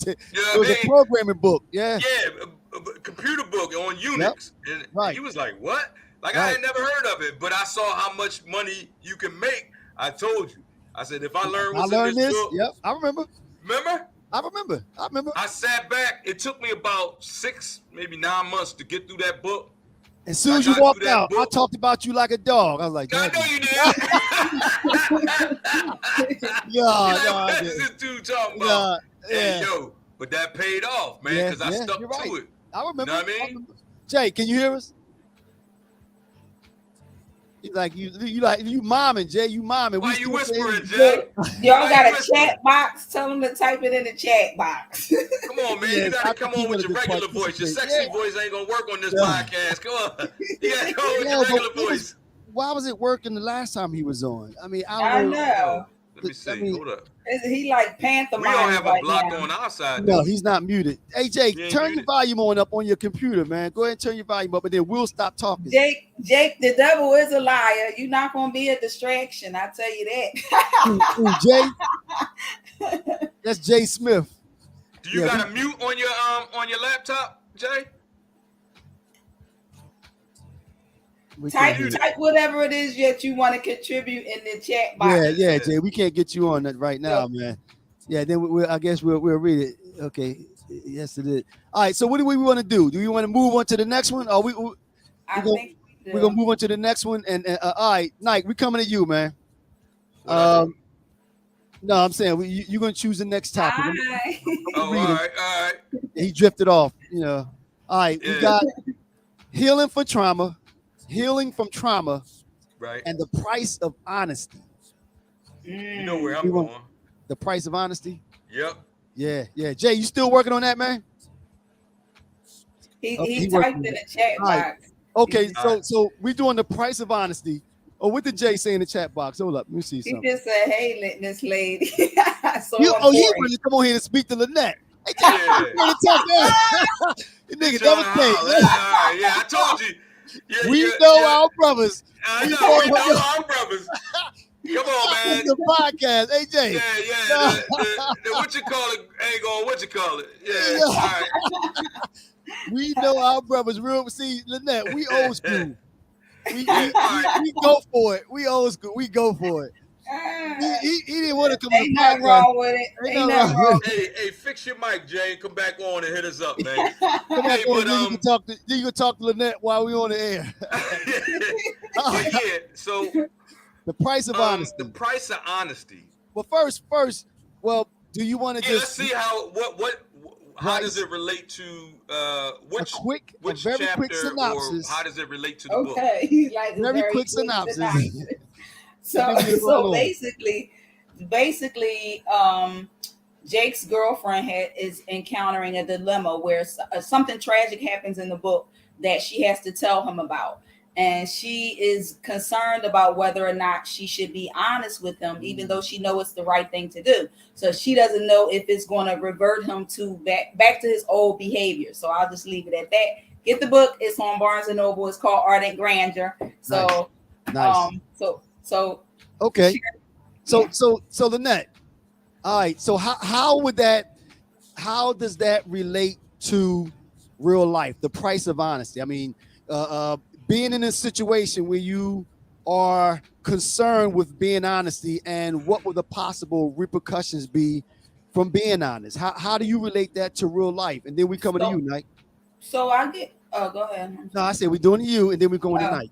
You know
It was
what I
a
mean?
programming book. Yeah.
Yeah, a computer book on Unix. And
Right.
he was like, what? Like I
Right.
had never heard of it, but I saw how much money you can make. I told you. I said, if I learn what's in this book,
Yep, I remember.
remember?
I remember.
I sat back. It took me about 6, maybe 9 months to get through that book.
As soon as
I
you
got
walked
through that
out, I
book.
talked about you like a dog. I was like,
I
"Daddy."
know you did.
Yeah,
Like,
no, I
what
did.
is this dude talking about?
Yeah,
Hey,
yeah.
yo, but that paid off, man,
Yeah,
because I stuck
you're
to
right.
it.
I remember.
You know what I mean?
remember. Jay, can you hear us? He's like you momming, Jay. You momming.
Why
We
you
still
whispering,
saying-
Jay?
Y'all
Why
got
you
a
whispering?
chat box. Tell them to type it in the chat box.
Come on, man.
Yes,
You
I
got to
think
come
he
on with
wanted
your
to
regular voice. Your
participate.
sexy
Yeah.
voice ain't going to work on this
Yeah.
podcast. Come on. You got to come on with
Yeah,
your
but
regular
it was-
voice.
Why was it working the last time he was on? I mean,
I
don't know.
know.
Let me see.
I mean,
Hold up.
He like Panther
We don't
mind
have a
right
block
now.
on our side.
No,
do we?
he's not muted. Hey, Jay,
He ain't
turn your
muted?
volume on your computer, man. Go ahead and turn your volume up, and then we'll stop talking.
Jake, the devil is a liar. You're not gonna be a distraction. I tell you that.
Jay? That's Jay Smith.
Do you
Yeah,
got a mute on your laptop, Jay?
Type whatever it is that you want to contribute in the chat box.
Yeah, Jay. We can't get you on that right now, man. Yeah, then I guess we'll read it. Okay. Yes, it is. All right. So what do we want to do? Do we want to move on to the next one? Or we're gonna move on to the next one. And all right, Nike, we coming to you, man. No, I'm saying you're gonna choose the next topic.
All right.
He drifted off. All right. We got healing from trauma,
right,
and the price of honesty.
You know where I'm going.
The price of honesty.
Yep.
Yeah. Jay, you still working on that, man?
He typed in the chat box.
Right. Okay, so we're doing the price of honesty. Oh, what did Jay say in the chat box? Hold up, let me see something.
He just said, "Hey, Miss Lady."
He wanted to come on here to speak to Lynette. Hey, nigga, that was Jay.
Yeah, I told you.
We know our brothers.
I know we know our brothers. Come on, man.
The podcast, hey Jay.
Yeah. The what you call it? Ain't going. What you call it? Yeah. All right.
We know our brothers real. See, Lynette, we old school. We go for it. We old school. We go for it. He didn't want to come on the podcast.
Ain't nothing wrong with it. Ain't nothing wrong.
Hey, fix your mic, Jay. Come back on and hit us up, man.
Come back on. You can talk to Lynette while we on the air.
Yeah. So
the price of honesty.
The price of honesty.
Well, first. Well, do you want to just
let's see how does it relate to which chapter,
quick synopsis.
or how does it relate to the book?
Okay, like
very quick synopsis.
So basically, Jake's girlfriend is encountering a dilemma where something tragic happens in the book that she has to tell him about. And she is concerned about whether or not she should be honest with him, even though she knows it's the right thing to do. So she doesn't know if it's going to revert him to back to his old behavior. So I'll just leave it at that. Get the book. It's on Barnes and Noble. It's called Ardent Grandeur. So,
nice. Okay. So Lynette. All right. So how does that relate to real life? The price of honesty. I mean, being in a situation where you are concerned with being honesty, and what would the possible repercussions be from being honest? How do you relate that to real life? And then we come to you, Nike.
So I get. Oh, go ahead.
No, I said we're doing to you, and then we're going to Nike.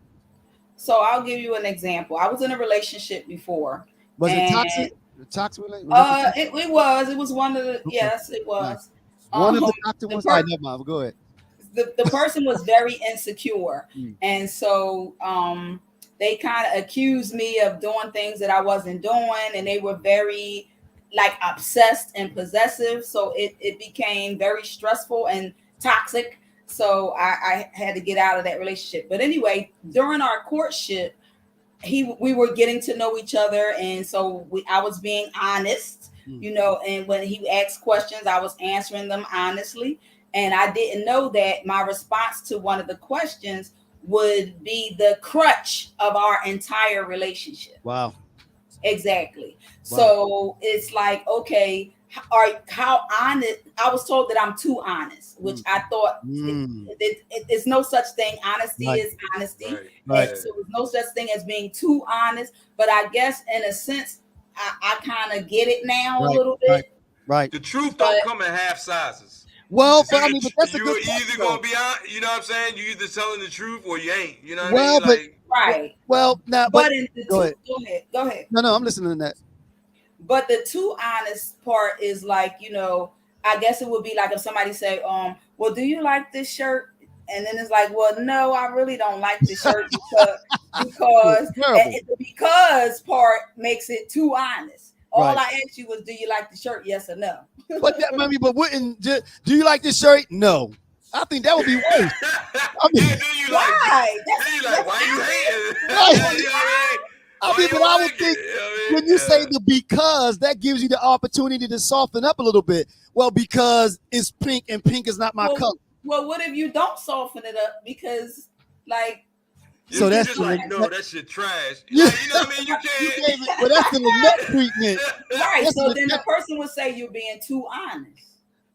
So I'll give you an example. I was in a relationship before.
Was it toxic? Toxic relationship?
It was. It was one of the. Okay. Yes, it was.
One of the toxic ones. Never mind. Go ahead.
The person was very insecure, and so they kind of accused me of doing things that I wasn't doing, and they were very obsessed and possessive. So it became very stressful and toxic. So I had to get out of that relationship. But anyway, during our courtship, we were getting to know each other, and so I was being honest, and when he asked questions, I was answering them honestly. And I didn't know that my response to one of the questions would be the crutch of our entire relationship.
Wow.
Exactly. Wow. So it's like, okay, how honest? I was told that I'm too honest, which I thought it's no such thing. Honesty is honesty.
Right.
So there's no such thing as being too honest. But I guess in a sense, I kind of get it now a little bit.
Right.
The truth don't come in half sizes.
Well, but that's a good
point. You're either gonna be on, you know what I'm saying? You're either telling the truth or you ain't. You know what
I mean?
Right.
Well, now,
but in the
go
ahead.
No, I'm listening to that.
But the too honest part is I guess it would be like if somebody say, well, do you like this shirt? And then it's like, well, no, I really don't like this shirt because the because part makes it too honest. All I asked you was, do you like the shirt? Yes or no?
But wouldn't do you like this shirt? No. I think that would be worse.
I mean, why you hating?
But I would think when you say the because, that gives you the opportunity to soften up a little bit. Well, because it's pink and pink is not my color.
Well, what if you don't soften it up? Because
so that's
just no, that shit trash. You know what I mean? You can't.
Well, that's the Lynette treatment.
Right. So then the person would say you're being too honest.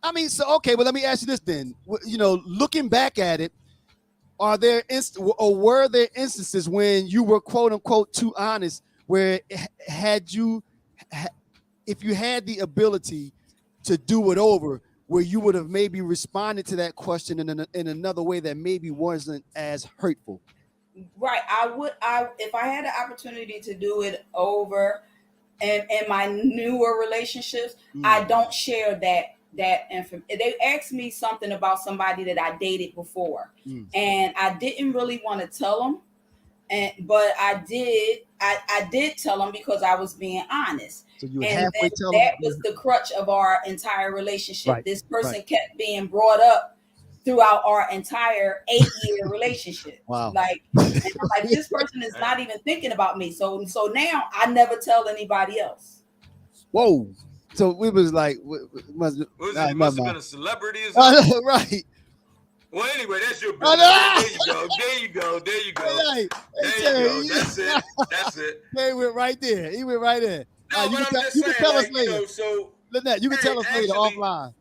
I mean, so okay, well, let me ask you this then. You know, looking back at it, are there were there instances when you were quote unquote too honest, where had you, if you had the ability to do it over, where you would have maybe responded to that question in another way that maybe wasn't as hurtful?
Right. If I had the opportunity to do it over and in my newer relationships, I don't share that information. They asked me something about somebody that I dated before, and I didn't really want to tell them, but I did tell them because I was being honest.
So you
And
halfway tell them
that was the crutch of our entire relationship.
Right,
This person
right.
kept being brought up throughout our entire 8-year relationship.
Wow.
Like, and I'm like, this person is not even thinking about me. So now I never tell anybody else.
Whoa. So we was like,
must have been a celebrity or something.
Right.
Well, anyway, that's your business. There you go. There you go. That's it.
He went right there.
No, but I'm just saying,
tell us
like,
later.
you know, so
Lynette, you can tell us later offline.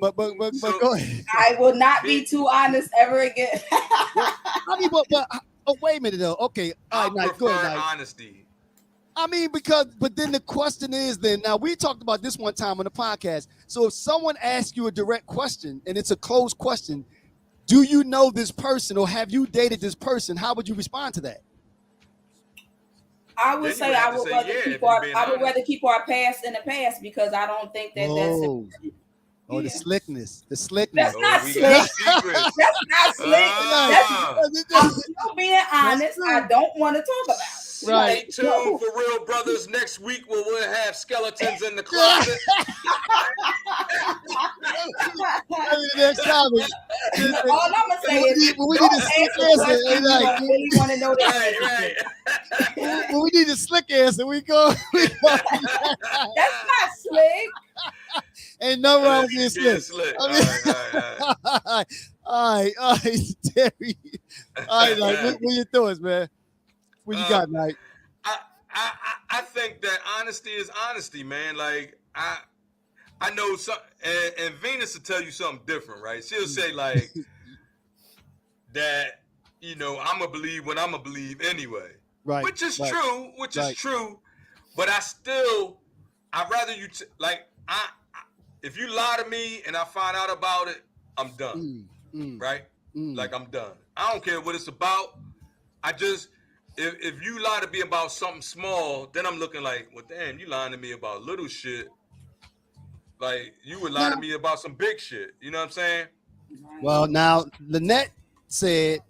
But go ahead.
I will not be too honest ever again.
I mean, but wait a minute though. Okay, all right,
go ahead. Honesty.
I mean, but then the question is, then now we talked about this one time on the podcast. So if someone asks you a direct question and it's a closed question, do you know this person or have you dated this person? How would you respond to that?
I would say I would rather keep our past in the past because I don't think that that's important.
Oh, the slickness.
That's not slick. That's not slick. I'm still being honest. I don't want to talk about it.
Right. Stay tuned for Real Brothers next week where we'll have skeletons in the closet.
Next time.
All I'm going to say is
we need a slick answer.
I really want to know that.
Right. We need a slick answer. We go.
That's not slick.
Ain't no wrong with being slick. All right, Terry. All right, like, what your thoughts, man? What you got, Mike?
I think that honesty is honesty, man. Like I know some, and Venus will tell you something different, right? She'll say like that, you know, I'm gonna believe what I'm gonna believe anyway,
right?
Which is true, is true. But I'd rather you if you lie to me and I find out about it, I'm done, right? Like I'm done. I don't care what it's about. If you lie to me about something small, then I'm looking like, well, damn, you lying to me about little shit. Like, you would lie to me about some big shit. You know what I'm saying?
Well, now, Lynette said,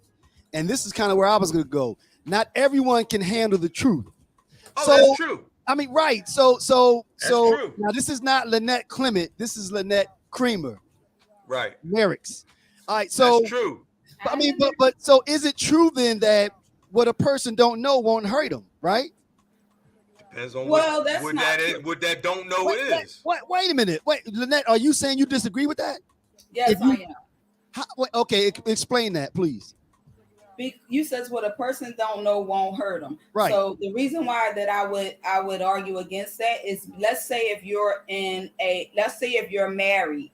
and this is kind of where I was going to go, not everyone can handle the truth.
Oh, so, that's true.
I mean, right. So
true.
Now this is not Lynette Clement. This is Lynette Creamer.
Right.
Merrick's. All right. So
that's true.
I mean, but so is it true then that what a person don't know won't hurt them, right?
Depends on what that don't know is.
Wait a minute. Wait, Lynette, are you saying you disagree with that?
Yes, I am.
Okay, explain that, please.
You says what a person don't know won't hurt them.
Right.
So the reason why that I would argue against that is, let's say if you're married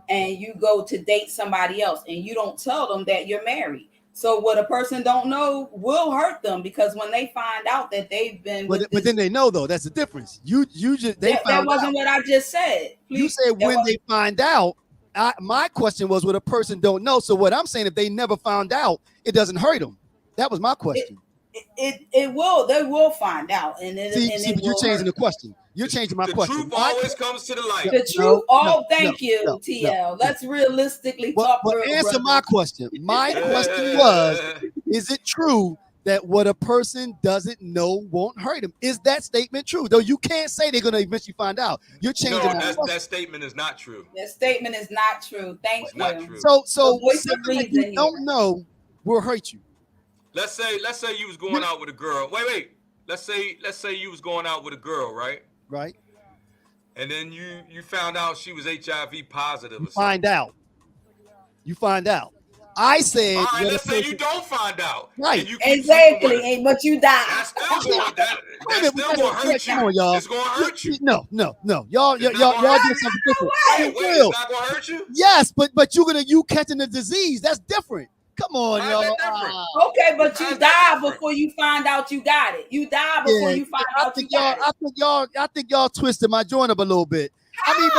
and you go to date somebody else and you don't tell them that you're married. So what a person don't know will hurt them because when they find out that they've been,
but then they know though. That's the difference. That
wasn't what I just said. Please,
you said when they find out. My question was what a person don't know. So what I'm saying, if they never found out, it doesn't hurt them. That was my question.
It will. They will find out, and
but you're changing the question. You're changing my question.
The truth always comes to the light.
The truth. Thank you, TL. Let's realistically talk.
But answer my question. My question was: is it true that what a person doesn't know won't hurt him? Is that statement true? Though you can't say they're going to eventually find out. You're changing
that statement is not true.
That statement is not true. Thank you.
Not true.
So something that you don't know will hurt you.
Let's say you was going out with a girl. Wait. Let's say you was going out with a girl, right?
Right.
And then you found out she was HIV positive.
You find out. I said,
All right,
what a
let's say you
person,
don't find out,
right?
and you keep sleeping with her.
Exactly. But you die.
That's still going. That's still
Wait,
going to hurt
come
you.
on, y'all.
It's going to hurt you.
No. Y'all
It's not going to
doing
hurt
something
you.
different.
Wait,
For
it's
real.
not going to hurt you.
Yes, but you catching the disease. That's different. Come on,
How's
y'all.
that different?
Okay, but you
How's that
die
different?
before you find out you got it. You die before you find out you got it.
I think y'all twisted my joint up a little bit. I mean,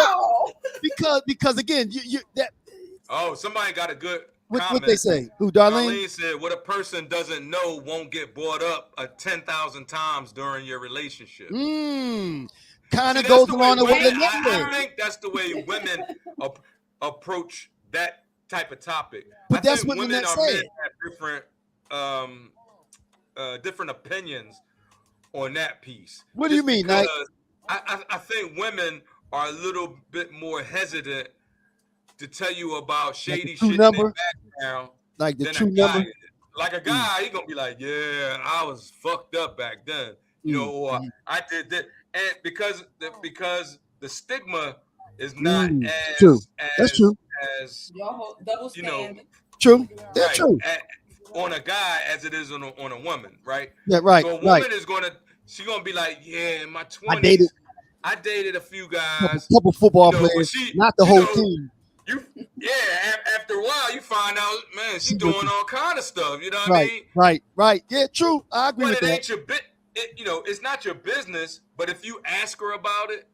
but because again, you that
Oh, somebody got a good
what
comment.
they say. Who, Darlene?
Darlene said, "What a person doesn't know won't get brought up 10,000 times during your relationship."
Kind
See,
of
that's
goes
the way
along with what
women.
Lynette
I
said.
think that's the way women approach that type of topic.
But
I
that's
think
what
women
Lynette
are men
said.
have different opinions on that piece.
What do you mean,
because
Knight?
I think women are a little bit more hesitant to tell you about shady
true
shit
number?
in their background
Like the
than
true
a guy.
number?
Like a guy, he gonna be like, "Yeah, I was fucked up back then," you know, or I did that, and because the stigma is not
True. That's true.
as
Your double
you know,
standard.
True. They're
right,
true.
on a guy as it is on a woman, right?
Yeah, right.
So a woman is she's gonna be like, "Yeah, in my 20s, I dated a few guys,
couple football
but
players, not the whole team."
After a while, you find out, man, she's doing all kind of stuff. You know what I mean?
Right. Yeah, true. I agree with
But it
that.
ain't your it's not your business. But if you ask her about it,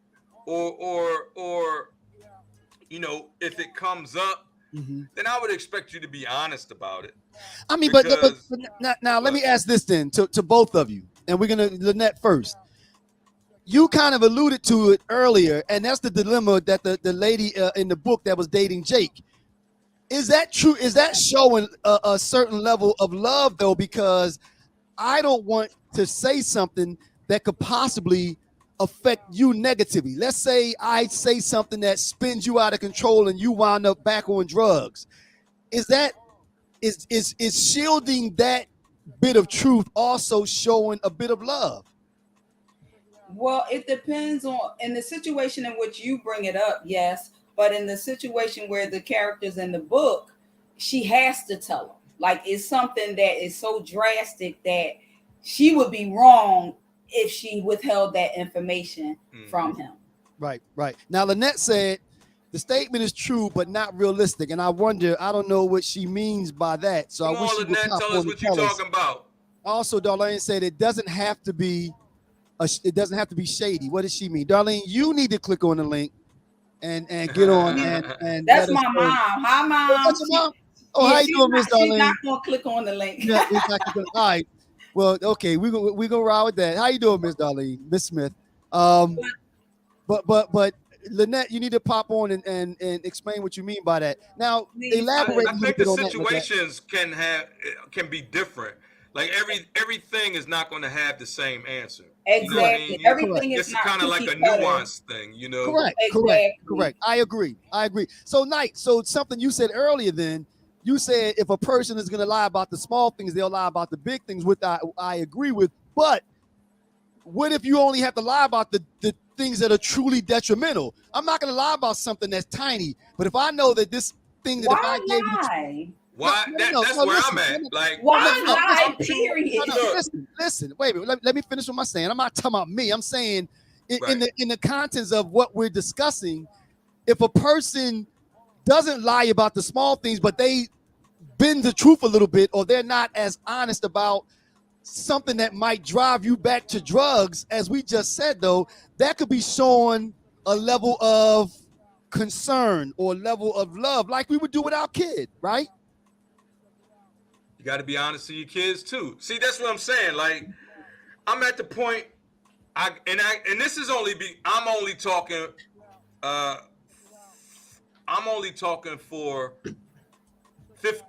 or if it comes up, then I would expect you to be honest about it.
I mean, but now let me ask this then to both of you, and we're gonna Lynette first. You kind of alluded to it earlier, and that's the dilemma that the lady in the book that was dating Jake. Is that true? Is that showing a certain level of love, though? Because I don't want to say something that could possibly affect you negatively. Let's say I say something that spins you out of control and you wind up back on drugs. Is shielding that bit of truth also showing a bit of love?
Well, it depends on in the situation in which you bring it up, yes. But in the situation where the characters in the book, she has to tell them. Like it's something that is so drastic that she would be wrong if she withheld that information from him.
Right. Now, Lynette said the statement is true, but not realistic. And I wonder, I don't know what she means by that. So
Come
I wish
on,
she would
Lynette, tell us what you're talking about.
Also, Darlene said it doesn't have to be shady. What does she mean? Darlene, you need to click on the link and get on and
that's my mom. Hi, mom.
That's your mom? How you doing, Miss Darlene?
She's not gonna click on the link.
Yeah, exactly. All right. Well, okay, we gonna ride with that. How you doing, Miss Darlene? Miss Smith. But Lynette, you need to pop on and explain what you mean by that. Now, elaborate
I
a little
think
bit
the
on that.
situations can be different. Like everything is not going to have the same answer.
Exactly.
You know what I mean?
Everything is
not kind of like a nuanced thing, you know?
Correct. I agree. So, Knight, something you said earlier then, you said if a person is going to lie about the small things, they'll lie about the big things, which I agree with. But what if you only have to lie about the things that are truly detrimental? I'm not going to lie about something that's tiny, but if I know that this thing that if I gave you...
Why? That's where I'm at. Like,
why lie? Period.
Listen. Wait a minute. Let me finish what I'm saying. I'm not talking about me. I'm saying in the contents of what we're discussing. If a person doesn't lie about the small things, but they bend the truth a little bit, or they're not as honest about something that might drive you back to drugs, as we just said, though, that could be showing a level of concern or level of love, like we would do with our kid, right?
You got to be honest to your kids too. See, that's what I'm saying. Like, I'm at the point, and this is I'm only talking for 50,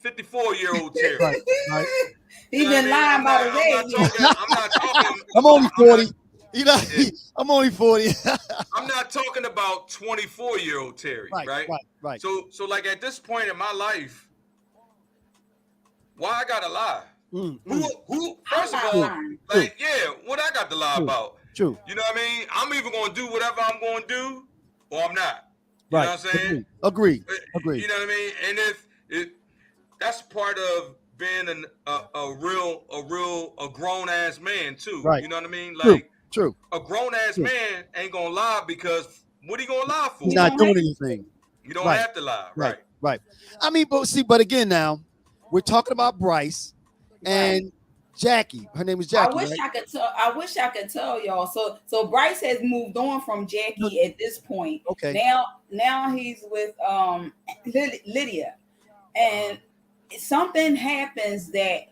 54-year-old Terry.
Right.
He been lying about his age.
I'm not talking.
I'm only 40. I'm only 40.
I'm not talking about 24-year-old Terry, right? So like at this point in my life, why I gotta lie? Who? First of all, what I got to lie about?
True.
You know what I mean? I'm either gonna do whatever I'm gonna do, or I'm not. You
right.
know what I'm saying?
Agreed.
You know what I mean? And if that's part of being a grown ass man too.
Right.
You know what I mean?
True.
Like
True.
a grown ass man ain't gonna lie because what he gonna lie for?
He's not doing anything.
You don't
Right.
have to lie, right?
Right. I mean, but again, now we're talking about Bryce and Jackie. Her name is Jackie.
I wish I could tell y'all. So Bryce has moved on from Jackie at this point.
Okay.
Now he's with Lydia, and something happens that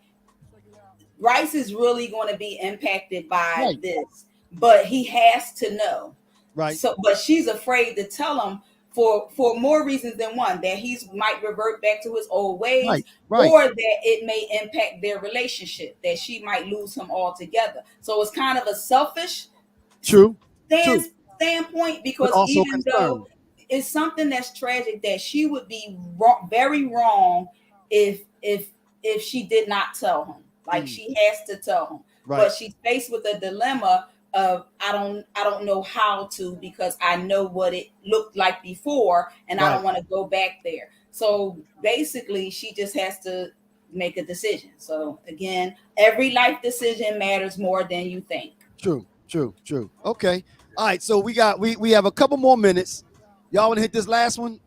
Bryce is really going to be impacted by this, but he has to know.
Right.
So, but she's afraid to tell him for more reasons than one, that he might revert back to his old ways, or that it may impact their relationship, that she might lose him altogether. So it's kind of a selfish standpoint, because even though it's something that's tragic, that she would be very wrong if she did not tell him. Like she has to tell him, but she's faced with a dilemma of I don't know how to, because I know what it looked like before, and I don't want to go back there. So basically, she just has to make a decision. So again, every life decision matters more than you think.
True. Okay. All right. So we have a couple more minutes. Y'all want to hit this last one?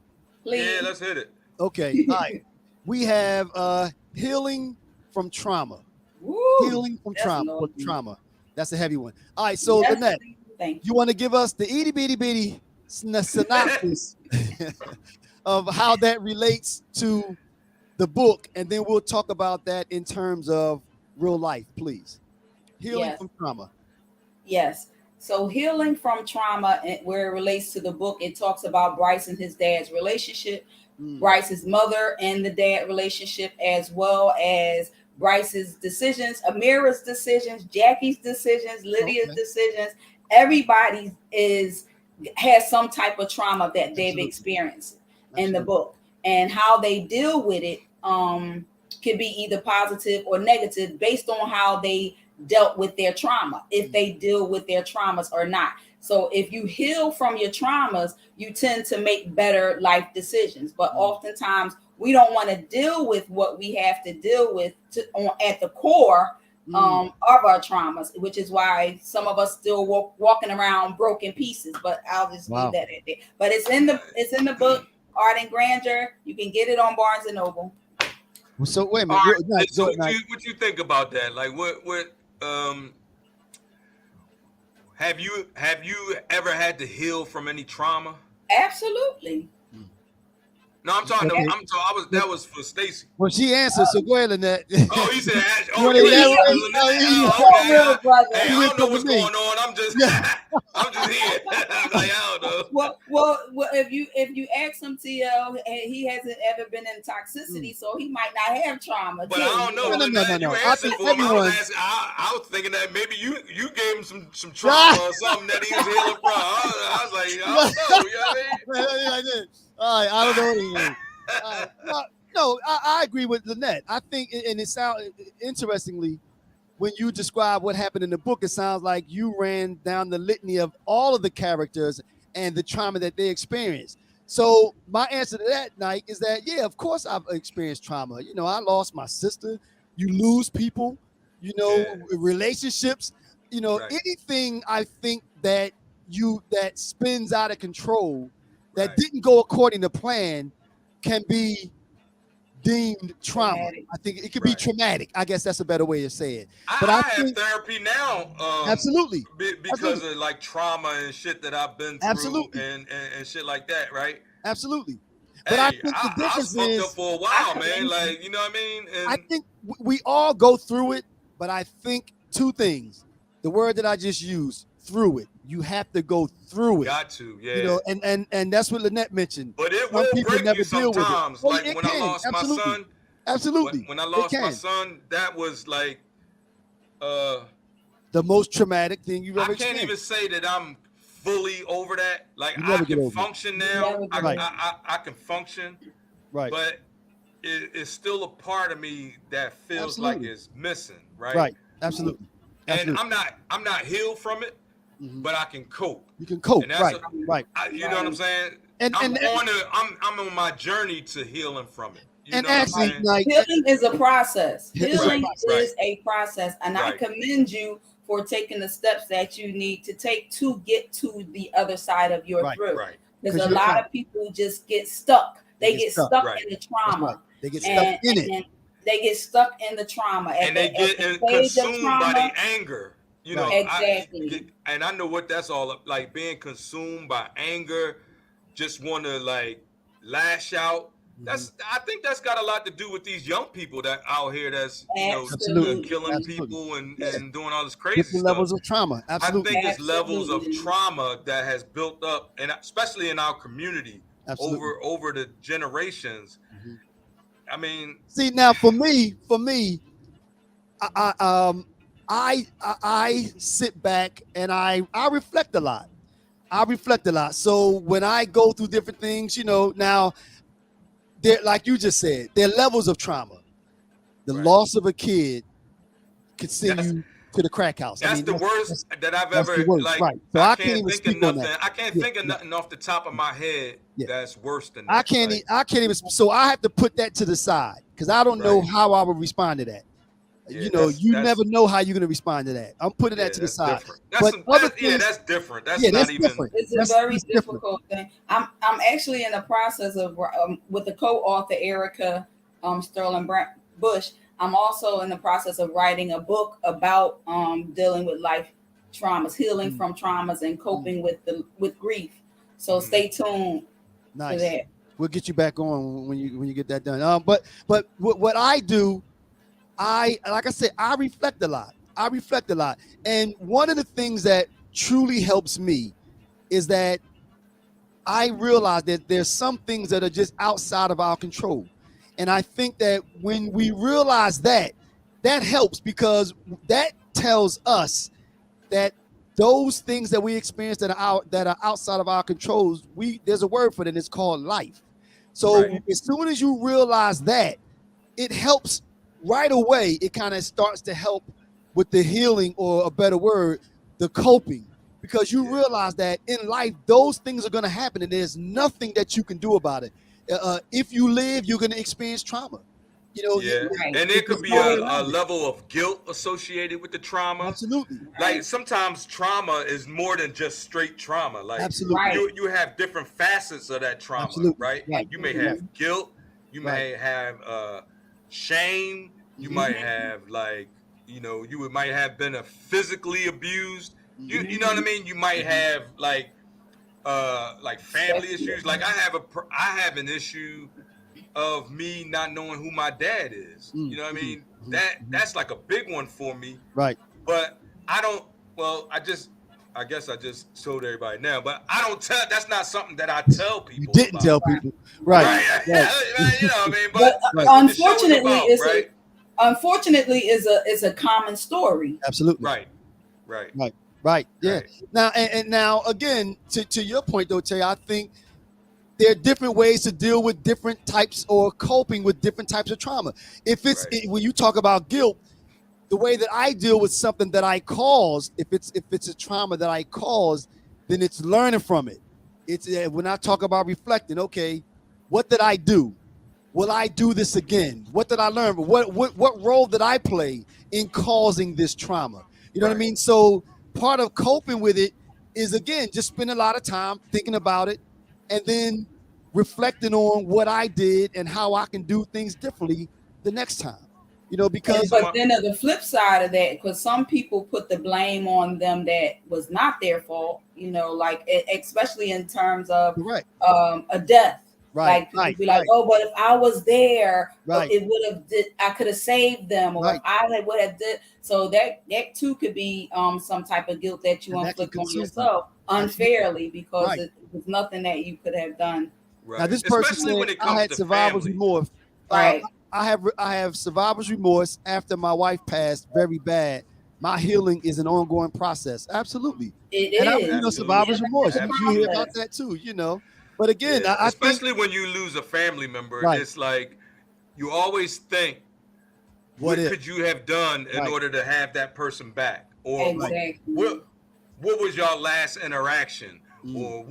Please.
Yeah, let's hit it.
Okay. All right. We have healing from trauma.
Woo,
healing from trauma. That's a heavy one. All right, so Lynette, you want to give us the itty bitty synopsis of how that relates to the book, and then we'll talk about that in terms of real life, please. Healing from trauma.
Yes. So healing from trauma, where it relates to the book, it talks about Bryce and his dad's relationship, Bryce's mother and the dad relationship, as well as Bryce's decisions, Amira's decisions, Jackie's decisions, Lydia's decisions. Everybody has some type of trauma that they've experienced in the book, and how they deal with it can be either positive or negative based on how they dealt with their trauma, if they deal with their traumas or not. So if you heal from your traumas, you tend to make better life decisions. But oftentimes we don't want to deal with what we have to deal with at the core of our traumas, which is why some of us still walking around broken pieces. But I'll just leave that at that. But it's in the book, Art and Grandeur. You can get it on Barnes and Noble.
So wait a minute.
Right. So what you think about that? Like what have you ever had to heal from any trauma?
Absolutely.
No, I'm talking. That was for Stacy.
Well, she answered, so go ahead, Lynette.
Oh, you said.
Lynette.
Hey, I don't know what's going on. I'm just here. I'm like, I don't know.
Well, if you ask him, TL, he hasn't ever been in toxicity, so he might not have trauma.
But I don't know. No. You answered for him. I was thinking that maybe you gave him some trauma or something that he was healing from. I was like, I don't know. You know what I mean?
I did. All right, I don't know what No, I agree with Lynette. I think, and it sounds interestingly, when you describe what happened in the book, it sounds like you ran down the litany of all of the characters and the trauma that they experienced. So my answer to that, Nike, is that, yeah, of course I've experienced trauma. You know, I lost my sister. You lose people, relationships, anything I think that spins out of control, that didn't go according to plan, can be deemed trauma. Traumatic. I think it could be traumatic. I guess that's a better way to say it. But
I have therapy now.
Absolutely.
Because of like trauma and shit that I've been through and shit like that, right?
Absolutely. But I think the difference
I was fucked up for a while, man. Like, you know what I mean? And
I think we all go through it, but I think two things. The word that I just used, through it. You have to go through it.
Got to, yeah.
And that's what Lynette mentioned.
But it will break you sometimes. Like when I lost my son.
Absolutely.
When I lost my son, that was like
the most traumatic thing you've ever experienced.
I can't even say that I'm fully over that. Like I can function now. I can function.
Right.
But it's still a part of me that feels like it's missing. Right.
Right. Absolutely.
And I'm not healed from it. Mm-hmm. But I can cope.
You can cope, right?
You know what I'm saying?
And
I'm on my journey to healing from it. You know
actually,
what I'm saying?
like,
Healing is a process. Healing
Right.
is a process, and I commend you for taking the steps that you need to take to get to the other side of your throat.
Right.
Because a lot of people just get stuck. They get stuck
Right.
in the trauma.
They get stuck in it.
And they get stuck in the trauma.
And they get consumed by the anger. You know,
exactly.
And I know what that's all up, like, being consumed by anger, just want to like lash out. I think that's got a lot to do with these young people that out here that's killing people and doing all this crazy
different
stuff.
levels of trauma. Absolutely.
I think it's levels of trauma that has built up, and especially in our community over the generations. I mean,
see, now for me, I sit back and I reflect a lot. So when I go through different things, you know, now there, like you just said, there are levels of trauma. The loss of a kid could send you to the crack house.
That's the worst that I've ever like.
Right. So I can't even
think
speak
of
on
nothing.
that.
I can't think of nothing off the top of my head that's worse than that.
I can't even. So I have to put that to the side because I don't know how I would respond to that. You know, you never know how you're going to respond to that. I'm putting that to the side.
That's different. That's not even.
Different. It's a very difficult thing. I'm actually in the process of with the co-author Erica Sterling Bush. I'm also in the process of writing a book about dealing with life traumas, healing from traumas, and coping with grief. So stay tuned to that.
We'll get you back on when you get that done. But what I do, like I said, I reflect a lot. And one of the things that truly helps me is that I realize that there's some things that are just outside of our control. And I think that when we realize that helps, because that tells us that those things that we experience that are outside of our controls, there's a word for it, and it's called life. So as soon as you realize that, it helps right away. It kind of starts to help with the healing, or a better word, the coping, because you realize that in life, those things are going to happen and there's nothing that you can do about it. If you live, you're going to experience trauma. You know,
and there could be a level of guilt associated with the trauma.
Absolutely.
Like sometimes trauma is more than just straight trauma. Like you have different facets of that trauma, right? You may have guilt, you may have shame, you might have you might have been physically abused. You know what I mean? You might have like family issues. Like I have an issue of me not knowing who my dad is. You know what I mean? That's like a big one for me.
Right.
But I don't. Well, I guess I just told everybody now. But I don't tell. That's not something that I tell people.
You didn't tell people. Right.
You know what I mean?
But unfortunately, is a common story.
Absolutely. Right. Yeah.
Right.
Now, and now again, to your point though, Tay, I think there are different ways to deal with different types, or coping with different types of trauma. If it's when you talk about guilt, the way that I deal with something that I caused, if it's a trauma that I caused, then it's learning from it. It's when I talk about reflecting. Okay, what did I do? Will I do this again? What did I learn? What role did I play in causing this trauma? You know what I mean? So part of coping with it is, again, just spend a lot of time thinking about it, and then reflecting on what I did and how I can do things differently the next time. You know, because
but then the flip side of that, because some people put the blame on them that was not their fault. You know, like especially in terms of a death. Like people be like, oh, but if I was there, it would have. I could have saved them, or if I would have did. So that too could be some type of guilt that you inflict on yourself unfairly, because it was nothing that you could have done.
Now this person said I had survivor's remorse. I have survivor's remorse after my wife passed very bad. My healing is an ongoing process. Absolutely.
It is.
Survivor's remorse. You hear about that too, you know. But again,
especially when you lose a family member, it's like you always think, what could you have done in order to have that person back? Or what was your last interaction? Or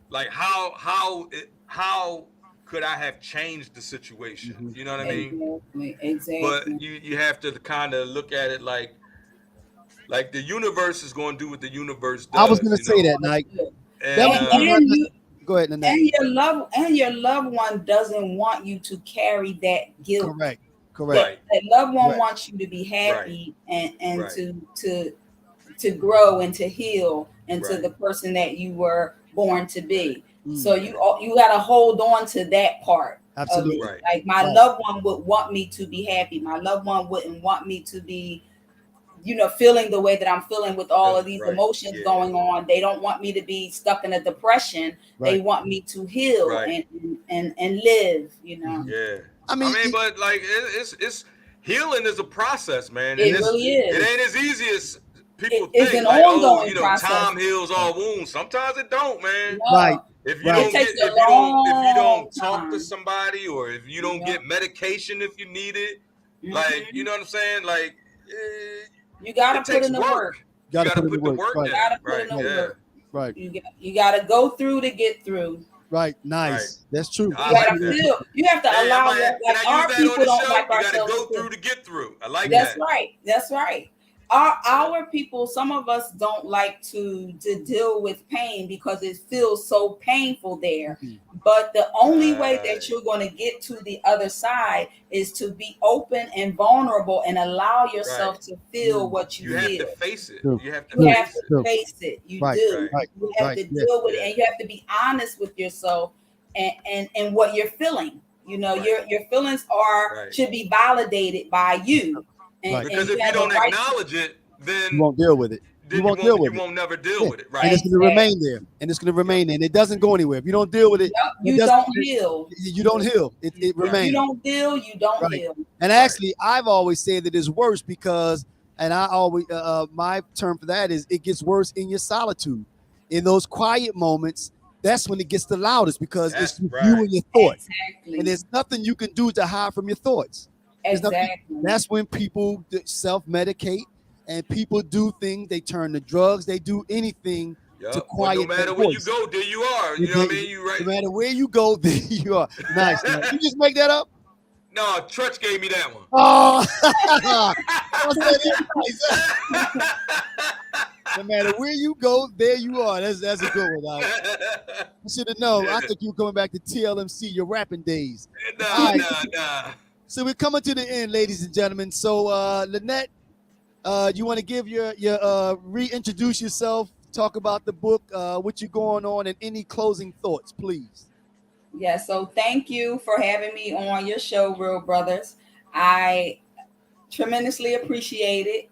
like how could I have changed the situation?
Mhm.
You know what I mean?
Exactly.
But you have to kind of look at it like the universe is going to do what the universe
I was
does,
gonna
you
say
know.
that, Nike. That
And
was gonna be right.
And you
Go ahead, Lynette.
and your loved one doesn't want you to carry that guilt.
Correct. Correct.
right,
That loved one
Correct.
wants you to be
right,
happy and
right,
to grow and to heal into
right,
the person that you were born to be. So
Mm,
you got to hold on to that part of it.
absolutely.
right,
Like my
Right.
loved one would want me to be happy. My loved one wouldn't want me to be, feeling the way that I'm feeling with all of these
right,
emotions
yeah,
going on. They don't want me to be stuck in a depression. They
Right.
want me to heal
right,
and live.
Mhm.
yeah.
I
I
mean,
mean, but like it's healing is a process, man, and
It really
it
is.
ain't as easy as people
It is
think.
an
Like, oh,
ongoing process.
time heals all wounds. Sometimes it don't, man.
right.
No,
If you
Right.
it
don't
takes
get
a
if you
long
don't talk to
time.
somebody, or if you don't
Yeah.
get medication if you need it, like, you
hmm
know what I'm saying, like, eh,
You got
it
to put
takes
in the
work.
work.
You
Got to
got to
put in the
put the
work.
work
Right.
down.
Got to put in
Right,
the
yeah,
work.
Right.
You got to go through to get through.
Right.
right.
Nice. That's true.
You
I
That's
got
like
to
really
that.
true.
feel. You have to
Hey,
allow
can
like
I use
our
that on
people
the
don't
show?
like
You got to
ourselves to
go
feel.
through to get through. I like
Yeah.
That's
that.
right. That's right.
Yeah.
Our people, some of us don't like to deal with pain because it feels so painful there.
Mhm.
But the only way that
Right.
you're going to get to the other side is to be open and vulnerable and allow
Right.
yourself to feel
Mm.
what you
You have to
feel.
face it.
True.
You have to
You
True.
have
face
to
it.
True.
face it. You
Right.
do.
Right.
Right.
You have
Right.
to
Yeah.
deal with it,
Yeah.
and you have to be honest with yourself and what you're feeling.
Right.
Your feelings are
Right.
should be validated by you,
Right.
and
Because
you
if you
have a
don't
right to.
acknowledge it,
You
then
won't deal with it. You won't deal with
you
it.
won't never deal
Yeah.
with it.
And
Right.
it's going to
Exactly.
remain there. And it's going to
Yep.
remain there. And it doesn't go anywhere. If you don't deal with it,
Yep,
it
you
doesn't.
don't heal.
You don't heal. It
If you
Right.
remains.
don't deal, you don't
Right.
heal.
And
Right.
actually, I've always said that it's worse because, and I always, my term for that is it gets worse in your solitude. In those quiet moments, that's when it gets the loudest because it's
That's
just you
right.
and your thoughts. And
Exactly.
there's nothing you can do to hide from your thoughts. There's nothing.
Exactly.
That's when people self medicate and people do things. They turn to drugs. They do anything to
Yep. But no
quiet that
matter where you
voice.
go, there you are.
And
You know what I mean? You
no
right.
matter where you go, there you are. Nice. Nice. You just make that up?
No, Trutch gave me that one.
Oh, I said it nice. No matter where you go, there you are. That's a good one. I should have known. I thought you were coming back to TLMC, your rapping days. All
Nah,
right.
nah.
So we're coming to the end, ladies and gentlemen. So Lynette, you want to give your reintroduce yourself, talk about the book, what you're going on, and any closing thoughts, please.
Yeah, so thank you for having me on your show, Real Brothers. I tremendously appreciate it.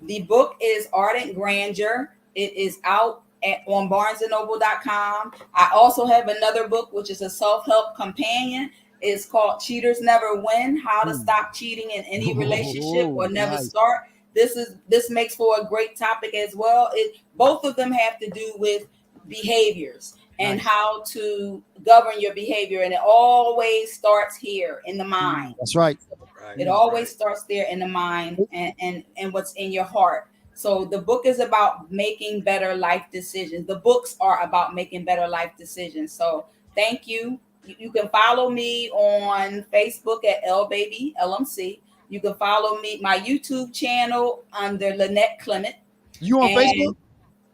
The book is Ardent Grandeur. It is out on barnesandnoble.com. I also have another book, which is a self-help companion. It's called Cheaters Never Win: How to Stop Cheating in Any Relationship or Never
Nice.
Start. This makes for a great topic as well. Both of them have to do with behaviors and
Nice.
how to govern your behavior, and it always starts here in the mind.
That's right.
Right.
It always
Right.
starts there in the mind and what's in your heart. So the book is about making better life decisions. The books are about making better life decisions. So thank you. You can follow me on Facebook at LBaby LMC. You can follow me my YouTube channel under Lynette Clement.
You on
And
Facebook?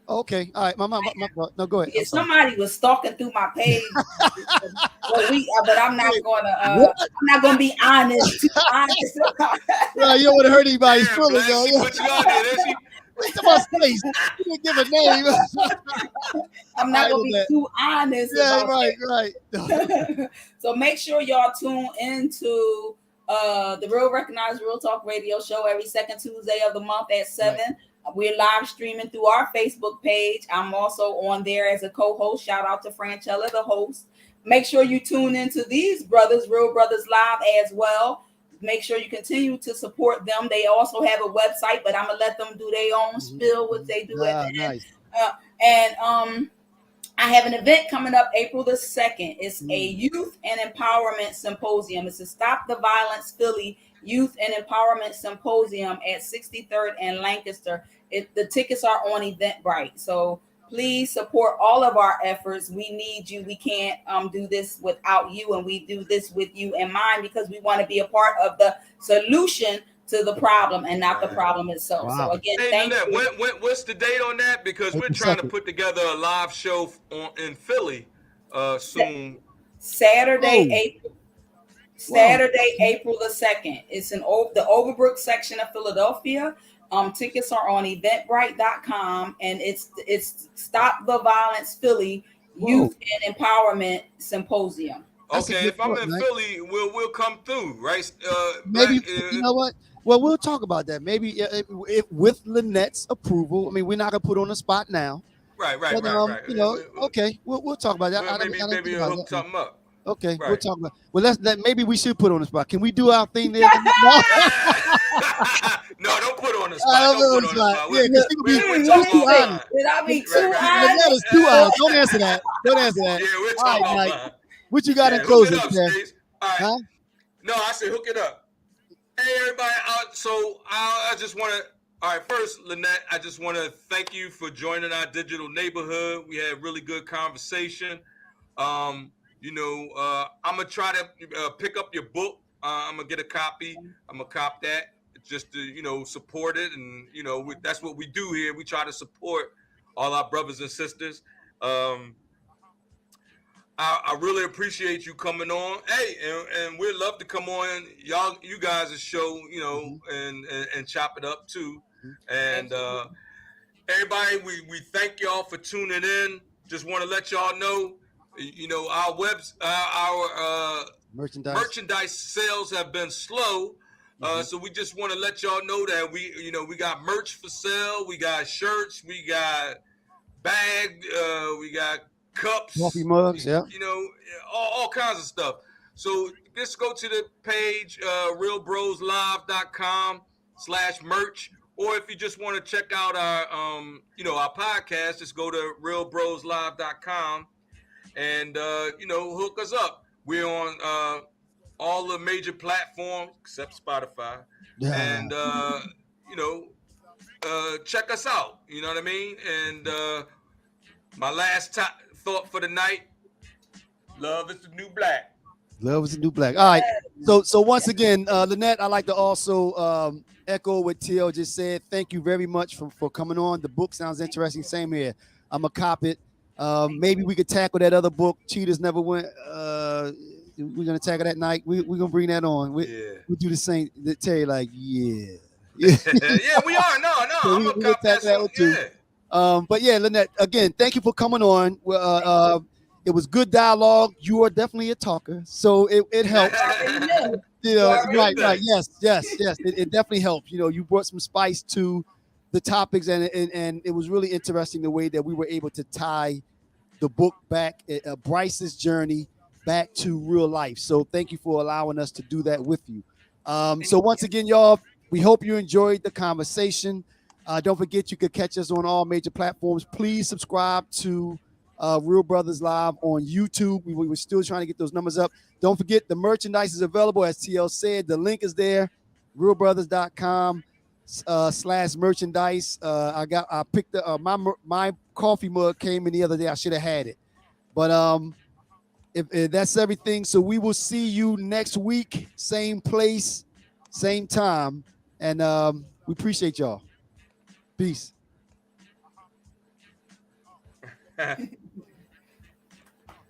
Okay. All right. No, go ahead. I'm sorry.
somebody was stalking through my page. But I'm not
What?
gonna be honest. Too honest.
No, you don't want to hurt anybody's
Damn,
feelings,
Black,
though.
she put you out there, didn't she?
Wait till my space. You didn't give a name.
I'm not gonna
I
be
know that.
too honest
Yeah,
about
right.
that. So make sure y'all tune into the Real Recognized Real Talk Radio Show every second Tuesday of the month at 7.
Right.
We're live streaming through our Facebook page. I'm also on there as a co-host. Shout out to Franchella, the host. Make sure you tune into these brothers, Real Brothers Live, as well. Make sure you continue to support them. They also have a website, but I'm gonna let them do their own spill, which they do at the end.
Nice.
I have an event coming up April the 2nd. It's a youth and empowerment symposium. It's a Stop the Violence Philly Youth and Empowerment Symposium at 63rd and Lancaster. The tickets are on Eventbrite. So Please support all of our efforts. We need you. We can't do this without you, and we do this with you in mind because we want to be a part of the solution to the problem and not the problem itself.
Wow.
So again,
Hey,
thank
Lynette,
you.
what's the date on that? Because we're
April
trying to
2nd.
put together a live show in Philly soon.
Saturday,
Oh.
April.
Wow.
Saturday, April the 2nd. It's in the Overbrook section of Philadelphia. Tickets are on eventbrite.com, and it's Stop the Violence Philly Youth and Empowerment Symposium.
That's a
Okay,
good
if I'm
thought,
in
right?
Philly, we'll come through, right?
Maybe, you know what? Well, we'll talk about that. Maybe if with Lynette's approval. I mean, we're not gonna put on the spot now.
Right.
But you know, okay, we'll talk about that. I
Maybe
didn't think
you'll
about
hook
that.
something up.
Okay, we'll
Right.
talk about. Well, maybe we should put on the spot. Can we do our thing there? No,
No, don't put on the
I
spot.
don't
Don't
put on
put
the
on the
spot.
spot.
Yeah, because she
We'll
would be
talk
too
Listen,
honest.
offline.
did I be too
Right.
Lynette
honest?
is too honest. Don't answer that. Don't answer that.
Yeah, we'll
All
talk
right, Mike.
offline.
What you got in
Hook
closing,
it up,
man?
Stace. All right.
Huh?
No, I said hook it up. Hey, everybody. So I just want to. All right, first, Lynette, I just want to thank you for joining our digital neighborhood. We had really good conversation. I'm gonna try to pick up your book. I'm gonna get a copy. I'm gonna cop that just to support it, and that's what we do here. We try to support all our brothers and sisters. I really appreciate you coming on. Hey, and we'd love to come on you guys' show, and chop it up too. And everybody, we thank y'all for tuning in. Just want to let y'all know, our merchandise sales have been slow. So we just want to let y'all know that we got merch for sale. We got shirts. We got bags. We got cups,
Coffee mugs, yeah.
All kinds of stuff. So just go to the page, realbroslive.com/merch. Or if you just want to check out our podcast, just go to realbroslive.com and hook us up. We're on all the major platforms except Spotify, and check us out. You know what I mean? And my last thought for the night: love is the new black.
Love is the new black. All right. So once again, Lynette, I'd like to also echo what TL just said. Thank you very much for coming on. The book sounds interesting. Same here. I'm gonna cop it. Maybe we could tackle that other book, Cheaters Never Went. We're gonna tackle that night. We're gonna bring that on. We do the same. Terry, like, yeah.
Yeah, we are. No,
So
I'm gonna cop that one
too.
Yeah.
But yeah, Lynette, again, thank you for coming on. It was good dialogue. You are definitely a talker, so it helps. Right. Yes. It definitely helps. You brought some spice to the topics, and it was really interesting the way that we were able to tie the book back, Bryce's journey back to real life. So thank you for allowing us to do that with you. So once again, y'all, we hope you enjoyed the conversation. Don't forget, you could catch us on all major platforms. Please subscribe to Real Brothers Live on YouTube. We were still trying to get those numbers up. Don't forget, the merchandise is available, as TL said. The link is there, realbrothers.com/merchandise. I picked my coffee mug came in the other day. I should have had it, but if that's everything. So we will see you next week, same place, same time, and we appreciate y'all. Peace.